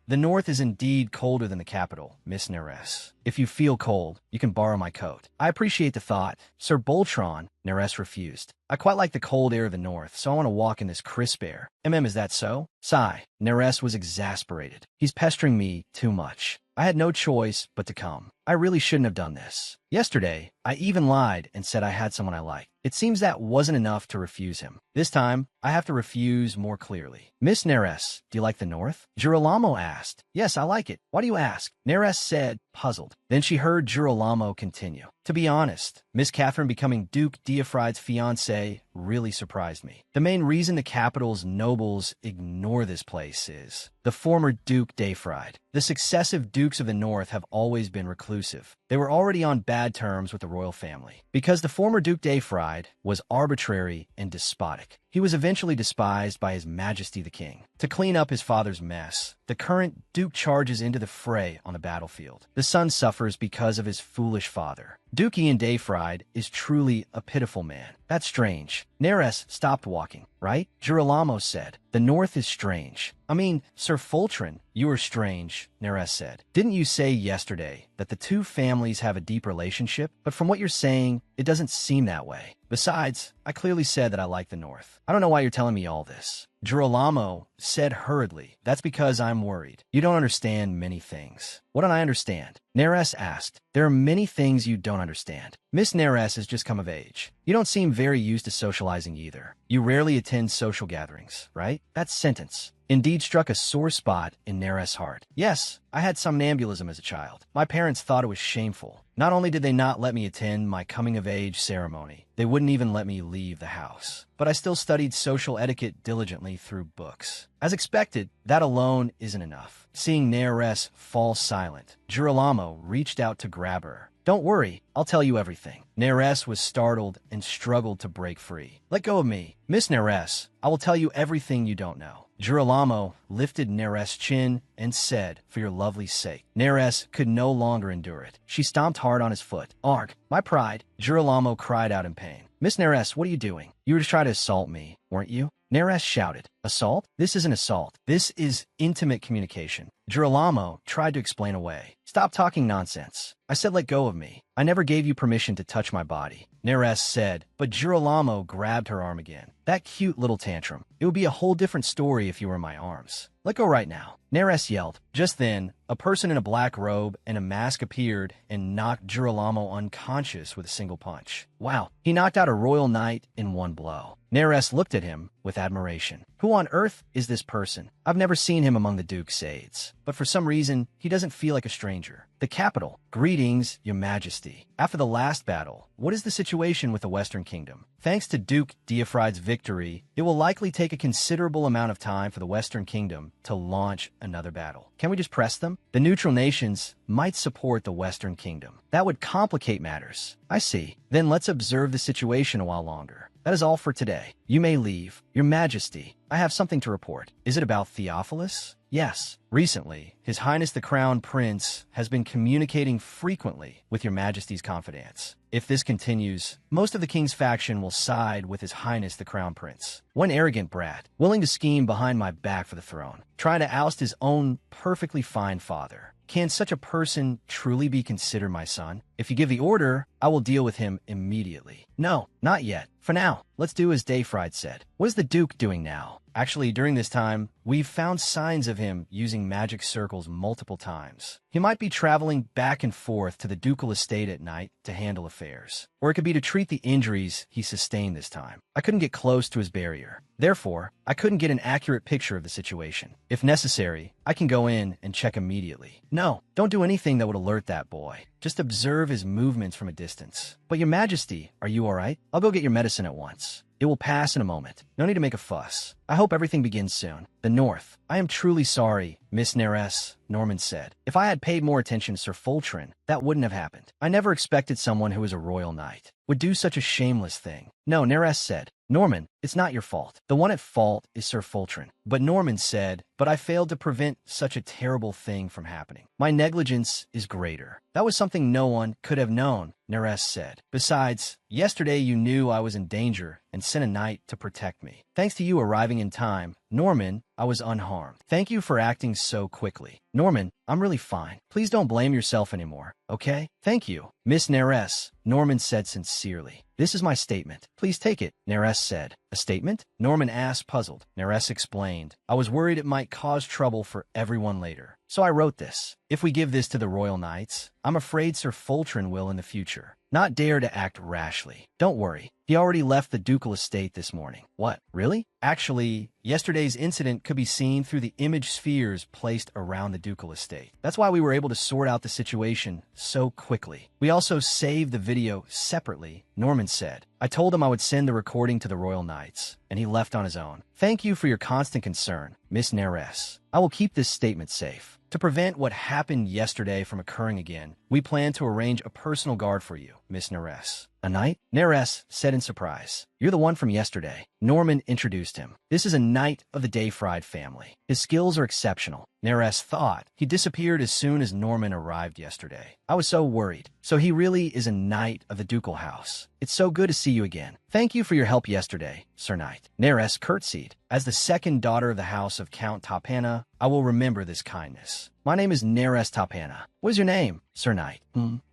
The north is indeed colder than the capital, Miss Neres. If you feel cold, you can borrow my coat. I appreciate the thought. Sir Boltron, Neres refused. I quite like the cold air of the north, so I want to walk in this crisp air. Is that so? Sigh. Neres was exasperated. He's pestering me too much. I had no choice but to come. I really shouldn't have done this. Yesterday, I even lied and said I had someone I liked. It seems that wasn't enough to refuse him. This time, I have to refuse more clearly. Miss Neres, do you like the north? Girolamo asked. Yes, I like it. Why do you ask? Neres said, puzzled. Then she heard Girolamo continue. To be honest, Miss Catherine becoming Duke Diafride's fiancée really surprised me. The main reason the capital's nobles ignore this place is the former Duke Diafride. The successive dukes of the north have always been reclusive. They were already on bad terms with the royal family. Because the former Duke Diafride was arbitrary and despotic, he was eventually despised by His Majesty the King. To clean up his father's mess, the current Duke charges into the fray on the battlefield. The son suffers because of his foolish father. Duke Ian Diafride is truly a pitiful man. That's strange. Neres stopped walking, right? Girolamo said. The north is strange. I mean, Sir Fultron, you are strange, Neres said. Didn't you say yesterday that the two families have a deep relationship? But from what you're saying, it doesn't seem that way. Besides, I clearly said that I like the north. I don't know why you're telling me all this. Girolamo said hurriedly, that's because I'm worried. You don't understand many things. What don't I understand? Neres asked. There are many things you don't understand. Miss Neres has just come of age. You don't seem very used to socializing either. You rarely attend social gatherings, right? That sentence indeed struck a sore spot in Neres' heart. Yes, I had somnambulism as a child. My parents thought it was shameful. Not only did they not let me attend my coming-of-age ceremony, they wouldn't even let me leave the house. But I still studied social etiquette diligently through books. As expected, that alone isn't enough. Seeing Neres fall silent, Girolamo reached out to grab her. Don't worry, I'll tell you everything. Neres was startled and struggled to break free. Let go of me. Miss Neres, I will tell you everything you don't know. Girolamo lifted Neres' chin and said, for your lovely sake. Neres could no longer endure it. She stomped hard on his foot. Arg, my pride. Girolamo cried out in pain. Miss Neres, what are you doing? You were to try to assault me, weren't you? Neres shouted. Assault? This isn't assault. This is intimate communication. Girolamo tried to explain away. Stop talking nonsense. I said let go of me. I never gave you permission to touch my body. Neres said, but Girolamo grabbed her arm again. That cute little tantrum. It would be a whole different story if you were in my arms. Let go right now. Neres yelled. Just then, a person in a black robe and a mask appeared and knocked Girolamo unconscious with a single punch. Wow, he knocked out a royal knight in one blow. Neres looked at him with admiration. Who on earth is this person? I've never seen him among the Duke's aides, but for some reason, he doesn't feel like a stranger. The capital. Greetings, Your Majesty. After the last battle, what is the situation with the Western Kingdom? Thanks to Duke Diafride's victory, it will likely take a considerable amount of time for the Western Kingdom to launch another battle. Can we just press them? The neutral nations might support the Western Kingdom. That would complicate matters. I see. Then let's observe the situation a while longer. That is all for today. You may leave. Your Majesty, I have something to report. Is it about Theophilus? Yes. Recently, His Highness the Crown Prince has been communicating frequently with Your Majesty's confidants. If this continues, most of the king's faction will side with His Highness the Crown Prince. One arrogant brat, willing to scheme behind my back for the throne, trying to oust his own perfectly fine father. Can such a person truly be considered my son? If you give the order, I will deal with him immediately. No, not yet. For now, let's do as Diafride said. What is the Duke doing now? Actually, during this time, we've found signs of him using magic circles multiple times. He might be traveling back and forth to the ducal estate at night to handle affairs. Or it could be to treat the injuries he sustained this time. I couldn't get close to his barrier. Therefore, I couldn't get an accurate picture of the situation. If necessary, I can go in and check immediately. No, don't do anything that would alert that boy. Just observe his movements from a distance. But Your Majesty, are you all right? I'll go get your medicine at once. It will pass in a moment. No need to make a fuss. I hope everything begins soon. The North. I am truly sorry, Miss Neres, Norman said. If I had paid more attention to Sir Fultron, that wouldn't have happened. I never expected someone who is a royal knight would do such a shameless thing. No, Neres said. Norman, it's not your fault. The one at fault is Sir Fultron. But Norman said, but I failed to prevent such a terrible thing from happening. My negligence is greater. That was something no one could have known, Neres said. Besides, yesterday you knew I was in danger and sent a knight to protect me. Thanks to you arriving in time, Norman, I was unharmed. Thank you for acting so quickly. Norman, I'm really fine. Please don't blame yourself anymore, okay? Thank you. Miss Neres, Norman said sincerely. This is my statement. Please take it, Neres said. A statement? Norman asked, puzzled. Neres explained. I was worried it might cause trouble for everyone later. So I wrote this. If we give this to the royal knights, I'm afraid Sir Fultron will in the future not dare to act rashly. Don't worry. He already left the ducal estate this morning. What? Really? Actually, yesterday's incident could be seen through the image spheres placed around the ducal estate. That's why we were able to sort out the situation so quickly. We also saved the video separately, Norman said. I told him I would send the recording to the royal knights, and he left on his own. Thank you for your constant concern, Miss Neres. I will keep this statement safe. To prevent what happened yesterday from occurring again, we plan to arrange a personal guard for you, Miss Nares. A knight? Nares said in surprise. You're the one from yesterday. Norman introduced him. This is a knight of the Dayfried family. His skills are exceptional. Nares thought. He disappeared as soon as Norman arrived yesterday. I was so worried. So he really is a knight of the ducal house. It's so good to see you again. Thank you for your help yesterday, Sir Knight. Nares curtsied. As the second daughter of the house of Count Tapana, I will remember this kindness. My name is Nares Tapana. What is your name, Sir Knight?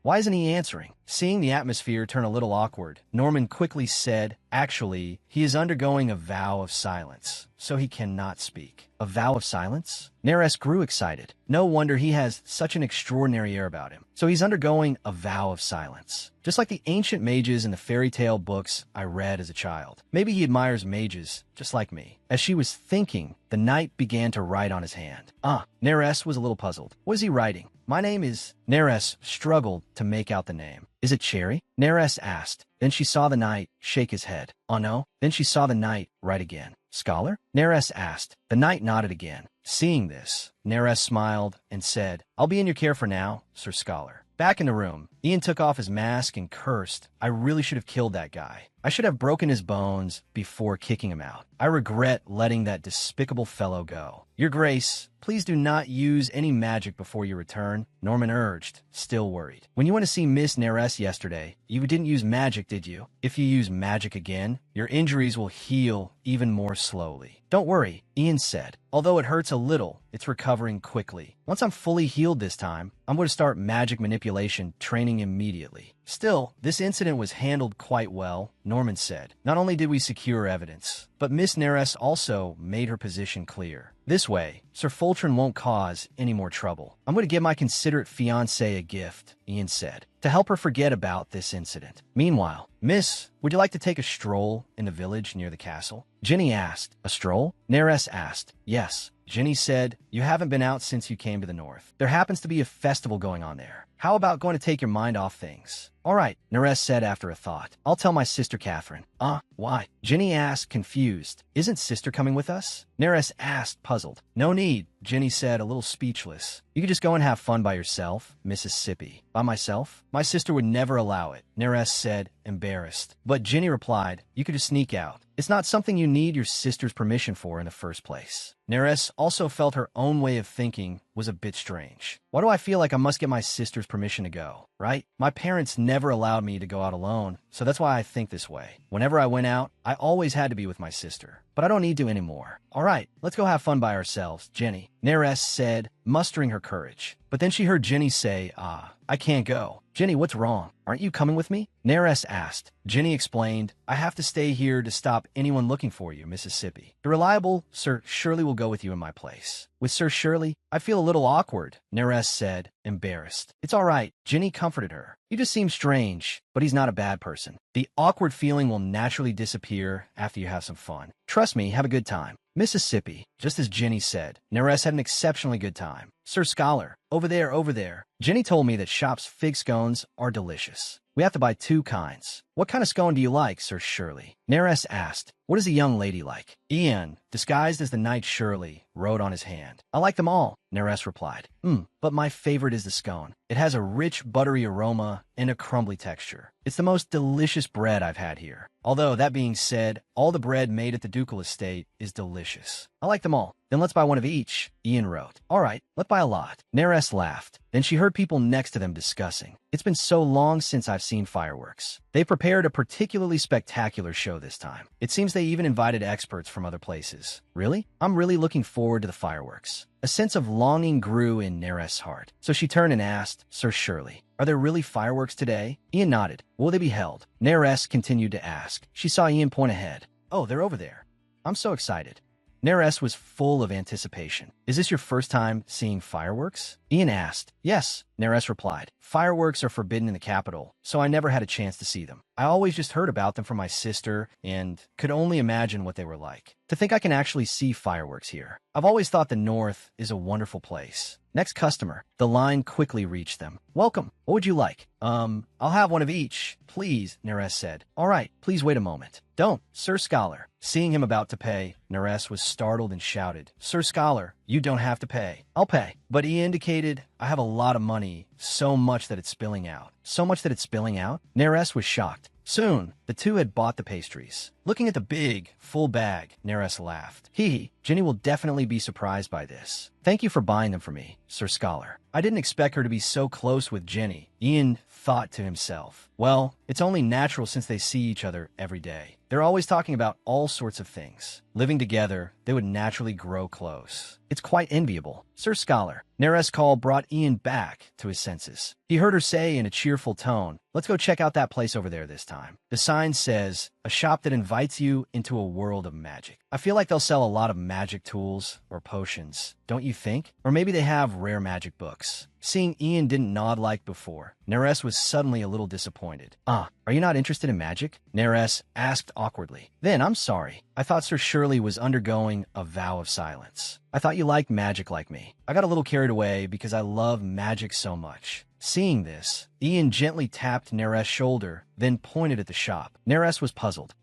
Why isn't he answering? Seeing the atmosphere turn a little awkward, Norman quickly said, actually, he is undergoing a vow of silence, so he cannot speak. A vow of silence? Nares grew excited. No wonder he has such an extraordinary air about him. So he's undergoing a vow of silence. Just like the ancient mages in the fairy tale books I read as a child. Maybe he admires mages, just like me. As she was thinking, the knight began to write on his hand. Nares was a little puzzled. What is he writing? My name is... Nares struggled to make out the name. Is it Cherry? Nares asked. Then she saw the knight shake his head. Oh no? Then she saw the knight write again. Scholar? Nares asked. The knight nodded again. Seeing this, Nares smiled and said, I'll be in your care for now, Sir Scholar. Back in the room, Ian took off his mask and cursed. I really should have killed that guy. I should have broken his bones before kicking him out. I regret letting that despicable fellow go. Your Grace, please do not use any magic before you return, Norman urged, still worried. When you went to see Miss Nares yesterday, you didn't use magic, did you? If you use magic again, your injuries will heal even more slowly. Don't worry, Ian said. Although it hurts a little, it's recovering quickly. Once I'm fully healed this time, I'm going to start magic manipulation training immediately. Still, this incident was handled quite well, Norman said. Not only did we secure evidence, but Miss Nares also made her position clear. This way, Sir Fultron won't cause any more trouble. I'm going to give my considerate fiancée a gift, Ian said, to help her forget about this incident. Meanwhile, Miss, would you like to take a stroll in the village near the castle? Jenny asked. A stroll? Nares asked. Yes. Jenny said, you haven't been out since you came to the north. There happens to be a festival going on there. How about going to take your mind off things? All right, Nares said after a thought. I'll tell my sister Catherine. Why? Jenny asked, confused. Isn't sister coming with us? Nares asked, puzzled. No need, Jenny said, a little speechless. You could just go and have fun by yourself, Mississippi. By myself? My sister would never allow it, Nares said, embarrassed. But Jenny replied, you could just sneak out. It's not something you need your sister's permission for in the first place. Nares also felt her own way of thinking was a bit strange. Why do I feel like I must get my sister's permission to go, right? My parents never allowed me to go out alone, so that's why I think this way. Whenever I went out, I always had to be with my sister. But I don't need to anymore. All right, let's go have fun by ourselves, Jenny, Nares said, mustering her courage. But then she heard Jenny say, I can't go. Jenny, what's wrong? Aren't you coming with me? Nares asked. Jenny explained, I have to stay here to stop anyone looking for you, Mississippi. The reliable Sir Shirley will go with you in my place. With Sir Shirley, I feel a little awkward, Nares said, embarrassed. It's all right, Jenny comforted her. You just seem strange, but he's not a bad person. The awkward feeling will naturally disappear after you have some fun. Trust me, have a good time. Mississippi, just as Jenny said, Nares had an exceptionally good time. Sir Scholar, over there. Jenny told me that Shop's fig scones are delicious. We have to buy 2 kinds. What kind of scone do you like, Sir Shirley? Nares asked. What is a young lady like? Ian, disguised as the knight Shirley, wrote on his hand. I like them all, Nares replied. But my favorite is the scone. It has a rich, buttery aroma and a crumbly texture. It's the most delicious bread I've had here. Although, that being said, all the bread made at the ducal estate is delicious. I like them all. Then let's buy one of each, Ian wrote. All right, let's buy a lot. Nares laughed. Then she heard people next to them discussing. It's been so long since I've seen fireworks. They prepared a particularly spectacular show this time. It seems they even invited experts from other places. Really? I'm really looking forward to the fireworks. A sense of longing grew in Nares' heart. So she turned and asked, Sir Shirley, are there really fireworks today? Ian nodded. Will they be held? Nares continued to ask. She saw Ian point ahead. Oh, they're over there. I'm so excited. Nares was full of anticipation. Is this your first time seeing fireworks? Ian asked. Yes, Nares replied. Fireworks are forbidden in the capital, so I never had a chance to see them. I always just heard about them from my sister and could only imagine what they were like. To think I can actually see fireworks here. I've always thought the North is a wonderful place. Next customer. The line quickly reached them. Welcome. What would you like? I'll have one of each, please, Nares said. All right, please wait a moment. Don't, Sir Scholar. Seeing him about to pay, Nares was startled and shouted, Sir Scholar, you don't have to pay. I'll pay. But he indicated, I have a lot of money, so much that it's spilling out. So much that it's spilling out? Nares was shocked. Soon, the two had bought the pastries. Looking at the big, full bag, Nares laughed. Ginny will definitely be surprised by this. Thank you for buying them for me, Sir Scholar. I didn't expect her to be so close with Ginny. Ian thought to himself. Well, it's only natural since they see each other every day. They're always talking about all sorts of things. Living together, they would naturally grow close. It's quite enviable. Sir Scholar. Nares' call brought Ian back to his senses. He heard her say in a cheerful tone, let's go check out that place over there this time. The sign says, a shop that invites you into a world of magic. I feel like they'll sell a lot of magic tools or potions, don't you think? Or maybe they have rare magic books. Seeing Ian didn't nod like before, Nares was suddenly a little disappointed. Are you not interested in magic? Nares asked awkwardly. Then, I'm sorry. I thought Sir Shirley was undergoing a vow of silence. I thought you liked magic like me. I got a little carried away because I love magic so much. Seeing this, Ian gently tapped Nares' shoulder, then pointed at the shop. Nares was puzzled.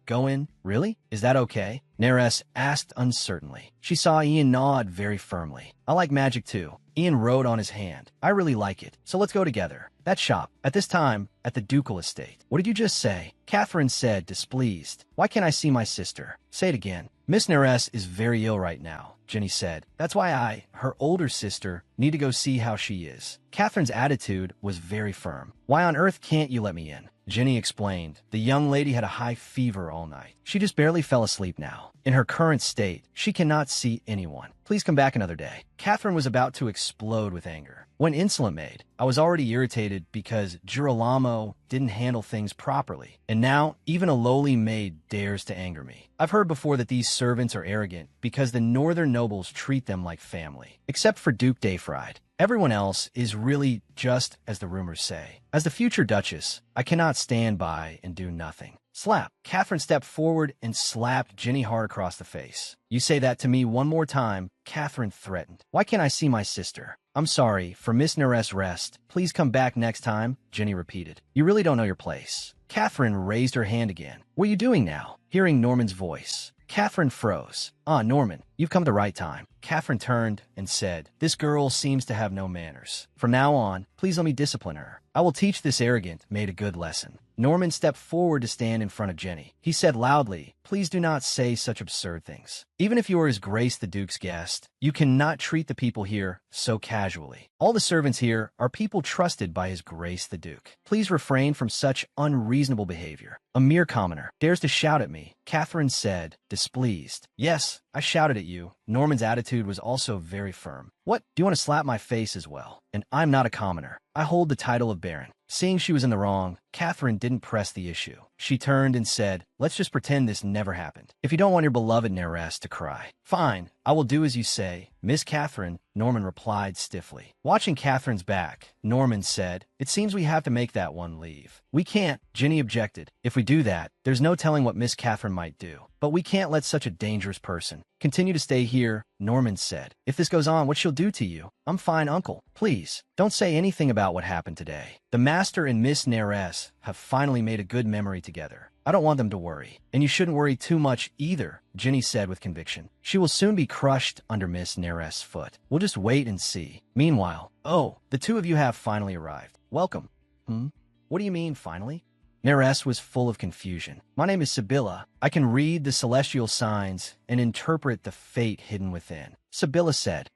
Go in? Really? Is that okay? Nares asked uncertainly. She saw Ian nod very firmly. I like magic too. Ian wrote on his hand. I really like it, so let's go together. That shop. At this time, at the ducal estate. What did you just say? Catherine said, displeased. Why can't I see my sister? Say it again. Miss Nares is very ill right now, Ginny said. That's why her older sister, need to go see how she is. Catherine's attitude was very firm. Why on earth can't you let me in? Ginny explained. The young lady had a high fever all night. She just barely fell asleep now. In her current state, she cannot see anyone. Please come back another day. Catherine was about to explode with anger. When Insolent Maid, I was already irritated because Girolamo didn't handle things properly. And now, even a lowly maid dares to anger me. I've heard before that these servants are arrogant because the northern nobles treat them like family. Except for Duke Dayfried. Everyone else is really just as the rumors say. As the future Duchess, I cannot stand by and do nothing. Slap. Catherine stepped forward and slapped Ginny hard across the face. You say that to me one more time, Catherine threatened. Why can't I see my sister? I'm sorry, for Miss Nares' rest. Please come back next time, Ginny repeated. You really don't know your place. Catherine raised her hand again. What are you doing now? Hearing Norman's voice, Catherine froze. Norman, you've come at the right time. Catherine turned and said, this girl seems to have no manners. From now on, please let me discipline her. I will teach this arrogant maid a good lesson. Norman stepped forward to stand in front of Jenny. He said loudly, please do not say such absurd things. Even if you are His Grace the Duke's guest, you cannot treat the people here so casually. All the servants here are people trusted by His Grace the Duke. Please refrain from such unreasonable behavior. A mere commoner dares to shout at me, Catherine said, displeased. Yes, I shouted at you. Norman's attitude was also very firm. What? Do you want to slap my face as well? And I'm not a commoner. I hold the title of Baron. Seeing she was in the wrong, Catherine didn't press the issue. She turned and said, let's just pretend this never happened. If you don't want your beloved Nares to cry. Fine, I will do as you say. Miss Catherine, Norman replied stiffly. Watching Catherine's back, Norman said, it seems we have to make that one leave. We can't, Ginny objected. If we do that, there's no telling what Miss Catherine might do. But we can't let such a dangerous person continue to stay here, Norman said. If this goes on, what she'll do to you? I'm fine, uncle. Please, don't say anything about what happened today. The master and Miss Nares have finally made a good memory together. I don't want them to worry. And you shouldn't worry too much either, Ginny said with conviction. She will soon be crushed under Miss Nares' foot. We'll just wait and see. Meanwhile, the two of you have finally arrived. Welcome. What do you mean, finally? Nares was full of confusion. My name is Sibylla. I can read the celestial signs and interpret the fate hidden within. Sibylla said,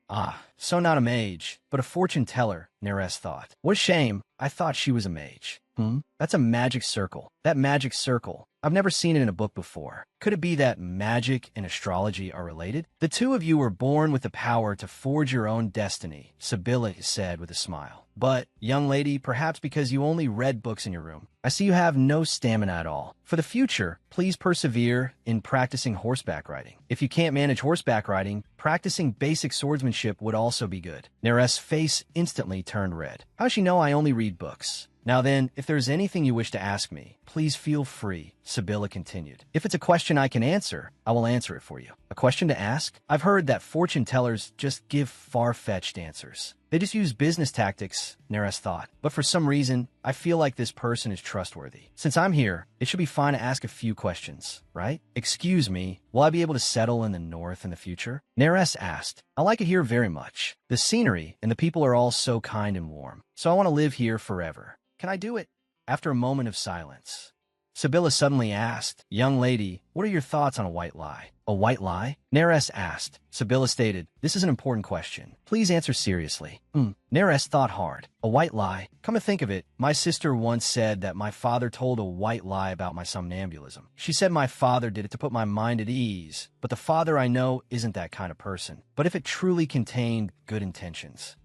so not a mage, but a fortune teller, Nares thought. What a shame. I thought she was a mage. That's a magic circle. That magic circle. I've never seen it in a book before. Could it be that magic and astrology are related? The two of you were born with the power to forge your own destiny, Sibylla said with a smile. But, young lady, perhaps because you only read books in your room, I see you have no stamina at all. For the future, please persevere in practicing horseback riding. If you can't manage horseback riding, practicing basic swordsmanship would also be good. Nares' face instantly turned red. How does she know I only read books? Now then, if there is anything you wish to ask me, please feel free, Sibylla continued. If it's a question I can answer, I will answer it for you. A question to ask? I've heard that fortune tellers just give far-fetched answers. They just use business tactics, Neres thought. But for some reason, I feel like this person is trustworthy. Since I'm here, it should be fine to ask a few questions, right? Excuse me, will I be able to settle in the north in the future? Neres asked. I like it here very much. The scenery and the people are all so kind and warm. So I want to live here forever. Can I do it? After a moment of silence, Sibylla suddenly asked, Young lady, what are your thoughts on a white lie? A white lie? Neres asked. Sibylla stated, This is an important question. Please answer seriously. Neres thought hard. A white lie? Come to think of it, my sister once said that my father told a white lie about my somnambulism. She said my father did it to put my mind at ease, but the father I know isn't that kind of person. But if it truly contained good intentions,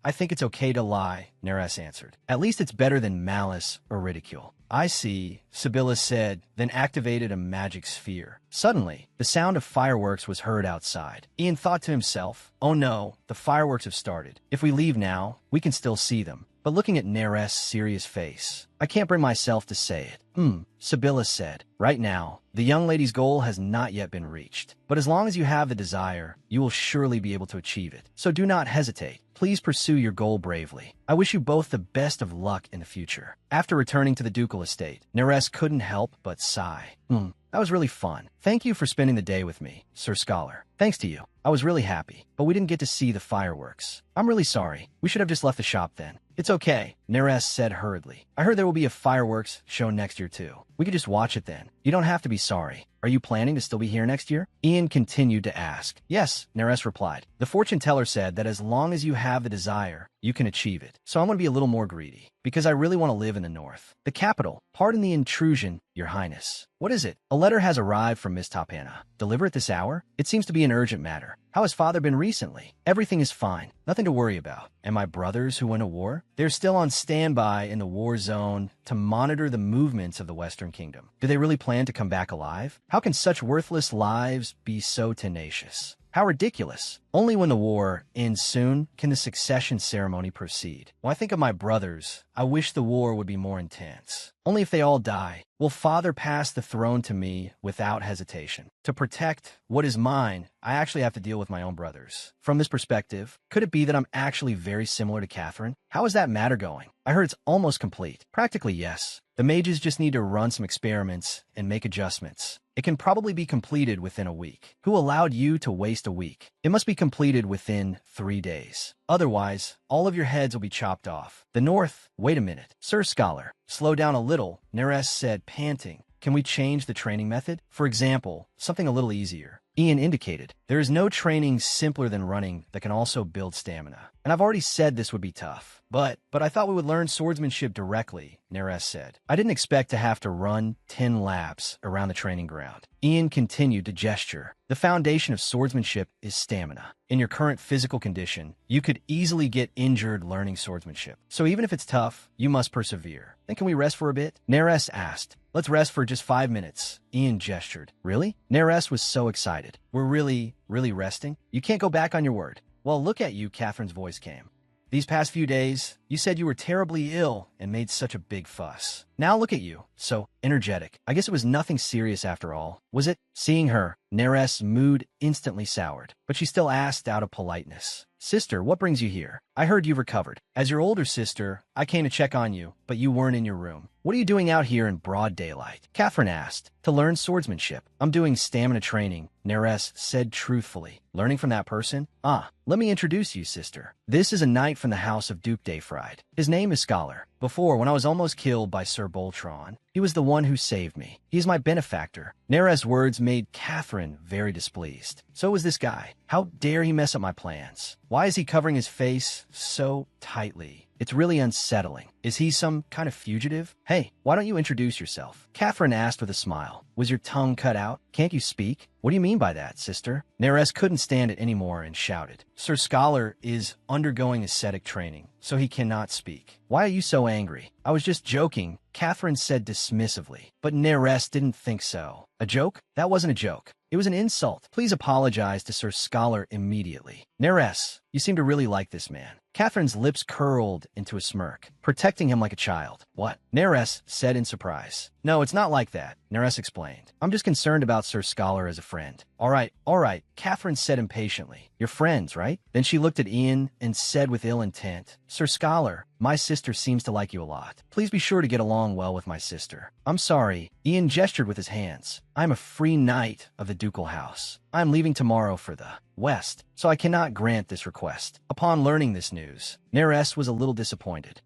I think it's okay to lie, Neres answered. At least it's better than malice or ridicule. I see, Sibylla said, then activated a magic sphere. Suddenly, the sound of fireworks was heard outside. Ian thought to himself, oh no, the fireworks have started. If we leave now, we can still see them. But looking at Neres' serious face, I can't bring myself to say it. Sibylla said. Right now, the young lady's goal has not yet been reached. But as long as you have the desire, you will surely be able to achieve it. So do not hesitate. Please pursue your goal bravely. I wish you both the best of luck in the future. After returning to the ducal estate, Neres couldn't help but sigh. That was really fun. Thank you for spending the day with me, Sir Scholar. Thanks to you. I was really happy, but we didn't get to see the fireworks. I'm really sorry. We should have just left the shop then. It's okay, Neres said hurriedly. I heard there will be a fireworks show next year too. We could just watch it then. You don't have to be sorry. Are you planning to still be here next year? Ian continued to ask. Yes, Neres replied. The fortune teller said that as long as you have the desire, you can achieve it. So I'm going to be a little more greedy, because I really want to live in the north. The capital. Pardon the intrusion, Your Highness. What is it? A letter has arrived from Miss Tapana. Deliver it this hour? It seems to be an urgent matter. How has father been recently? Everything is fine. Nothing to worry about. And my brothers who went to war? They're still on standby in the war zone to monitor the movements of the Western Kingdom. Do they really plan to come back alive? How can such worthless lives be so tenacious? How ridiculous. Only when the war ends soon can the succession ceremony proceed. When I think of my brothers, I wish the war would be more intense. Only if they all die will father pass the throne to me without hesitation. To protect what is mine, I actually have to deal with my own brothers. From this perspective, could it be that I'm actually very similar to Catherine? How is that matter going? I heard it's almost complete. Practically, yes. The mages just need to run some experiments and make adjustments. It can probably be completed within a week. Who allowed you to waste a week? It must be completed within 3 days. Otherwise, all of your heads will be chopped off. The North? Wait a minute. Sir Scholar, slow down a little, Neres said, panting. Can we change the training method? For example, something a little easier. Ian indicated, there is no training simpler than running that can also build stamina. And I've already said this would be tough. But I thought we would learn swordsmanship directly, Neres said. I didn't expect to have to run 10 laps around the training ground. Ian continued to gesture. The foundation of swordsmanship is stamina. In your current physical condition, you could easily get injured learning swordsmanship. So even if it's tough, you must persevere. Then can we rest for a bit? Neres asked. Let's rest for just 5 minutes. Ian gestured. Really? Neres was so excited. We're really resting? You can't go back on your word. Well, look at you, Catherine's voice came. These past few days, you said you were terribly ill and made such a big fuss. Now look at you, so energetic. I guess it was nothing serious after all, was it? Seeing her, Neres' mood instantly soured, but she still asked out of politeness. Sister, what brings you here? I heard you've recovered. As your older sister, I came to check on you, but you weren't in your room. What are you doing out here in broad daylight? Catherine asked. To learn swordsmanship. I'm doing stamina training, Neres said truthfully. Learning from that person? Let me introduce you, sister. This is a knight from the house of Duke Dayfried. His name is Scholar. Before, when I was almost killed by Sir Boltron, he was the one who saved me. He is my benefactor. Neres' words made Catherine very displeased. So was this guy. How dare he mess up my plans? Why is he covering his face so tightly? It's really unsettling. Is he some kind of fugitive? Hey, why don't you introduce yourself? Catherine asked with a smile. Was your tongue cut out? Can't you speak? What do you mean by that, sister? Neres couldn't stand it anymore and shouted. Sir Scholar is undergoing ascetic training, so he cannot speak. Why are you so angry? I was just joking, Catherine said dismissively. But Neres didn't think so. A joke? That wasn't a joke. It was an insult. Please apologize to Sir Scholar immediately. Neres, you seem to really like this man. Catherine's lips curled into a smirk, protecting him like a child. What? Neres said in surprise. No, it's not like that, Neres explained. I'm just concerned about Sir Scholar as a friend. All right, Catherine said impatiently. You're friends, right? Then she looked at Ian and said with ill intent, Sir Scholar, my sister seems to like you a lot. Please be sure to get along well with my sister. I'm sorry. Ian gestured with his hands. I'm a free knight of the ducal house. I'm leaving tomorrow for the west, so I cannot grant this request. Upon learning this news, Neres was a little disappointed.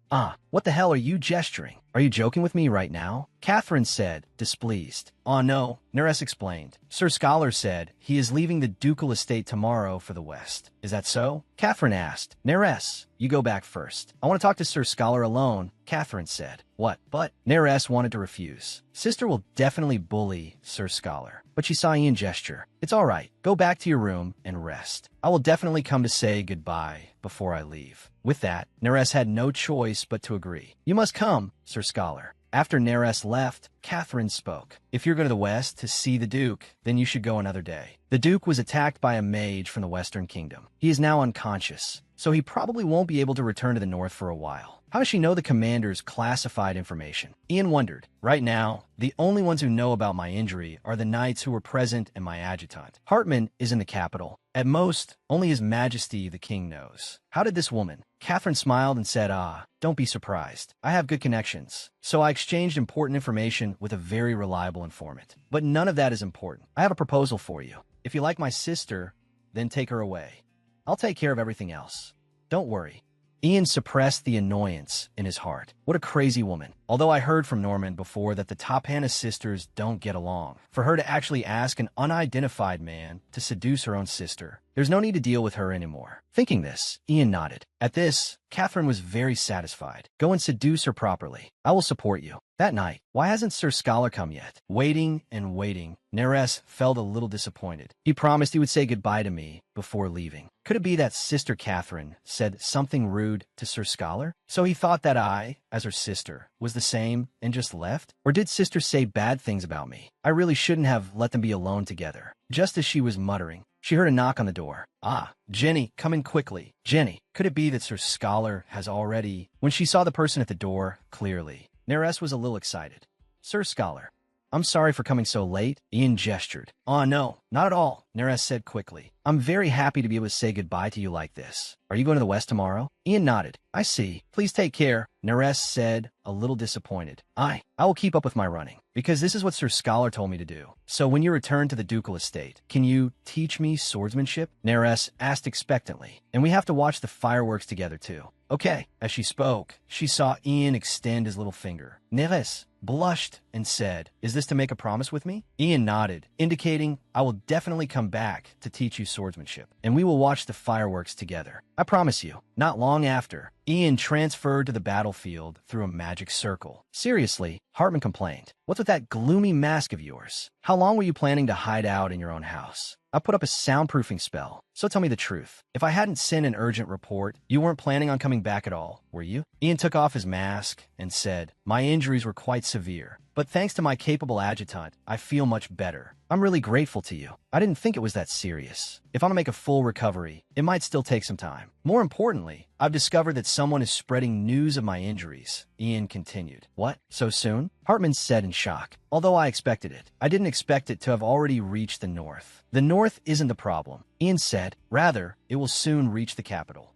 What the hell are you gesturing? Are you joking with me right now? Catherine said, displeased. Oh no, Neres explained. Sir Scholar said he is leaving the ducal estate tomorrow for the west. Is that so? Catherine asked. Neres, you go back first. I want to talk to Sir Scholar alone, Catherine said. What? But Neres wanted to refuse. Sister will definitely bully Sir Scholar. But she saw Ian gesture. It's all right. Go back to your room and rest. I will definitely come to say goodbye before I leave. With that, Neres had no choice but to agree. You must come, Sir Scholar. After Neres left, Catherine spoke. If you're going to the west to see the Duke, then you should go another day. The Duke was attacked by a mage from the Western Kingdom. He is now unconscious, so he probably won't be able to return to the north for a while. How does she know the commander's classified information? Ian wondered. Right now, the only ones who know about my injury are the knights who were present and my adjutant. Hartman is in the capital. At most, only His Majesty the King knows. How did this woman? Catherine smiled and said, don't be surprised. I have good connections. So I exchanged important information with a very reliable informant. But none of that is important. I have a proposal for you. If you like my sister, then take her away. I'll take care of everything else. Don't worry. Ian suppressed the annoyance in his heart. What a crazy woman. Although I heard from Norman before that the Topana sisters don't get along, for her to actually ask an unidentified man to seduce her own sister, there's no need to deal with her anymore. Thinking this, Ian nodded. At this, Catherine was very satisfied. Go and seduce her properly. I will support you. That night, why hasn't Sir Scholar come yet? Waiting and waiting, Neres felt a little disappointed. He promised he would say goodbye to me before leaving. Could it be that Sister Catherine said something rude to Sir Scholar? So he thought that I, as her sister, was the same and just left? Or did Sister say bad things about me? I really shouldn't have let them be alone together. Just as she was muttering, she heard a knock on the door. Jenny, come in quickly. Jenny, could it be that Sir Scholar has already... When she saw the person at the door, clearly, Neres was a little excited. Sir Scholar, I'm sorry for coming so late. Ian gestured. No, not at all, Neres said quickly. I'm very happy to be able to say goodbye to you like this. Are you going to the west tomorrow? Ian nodded. I see. Please take care, Neres said, a little disappointed. I will keep up with my running, because this is what Sir Scholar told me to do. So when you return to the ducal estate, can you teach me swordsmanship? Neres asked expectantly. And we have to watch the fireworks together too. Okay. As she spoke, she saw Ian extend his little finger. Neres blushed and said, is this to make a promise with me? Ian nodded, indicating, I will definitely come back to teach you swordsmanship, and we will watch the fireworks together. I promise you. Not long after, Ian transferred to the battlefield through a magic circle. Seriously, Hartman complained. What's with that gloomy mask of yours? How long were you planning to hide out in your own house? I put up a soundproofing spell, so tell me the truth. If I hadn't sent an urgent report, you weren't planning on coming back at all, were you? Ian took off his mask and said, my injuries were quite severe, but thanks to my capable adjutant, I feel much better. I'm really grateful to you. I didn't think it was that serious. If I'm to make a full recovery, it might still take some time. More importantly, I've discovered that someone is spreading news of my injuries. Ian continued. What? So soon? Hartman said in shock. Although I expected it, I didn't expect it to have already reached the north. The north isn't the problem, Ian said. Rather, it will soon reach the capital.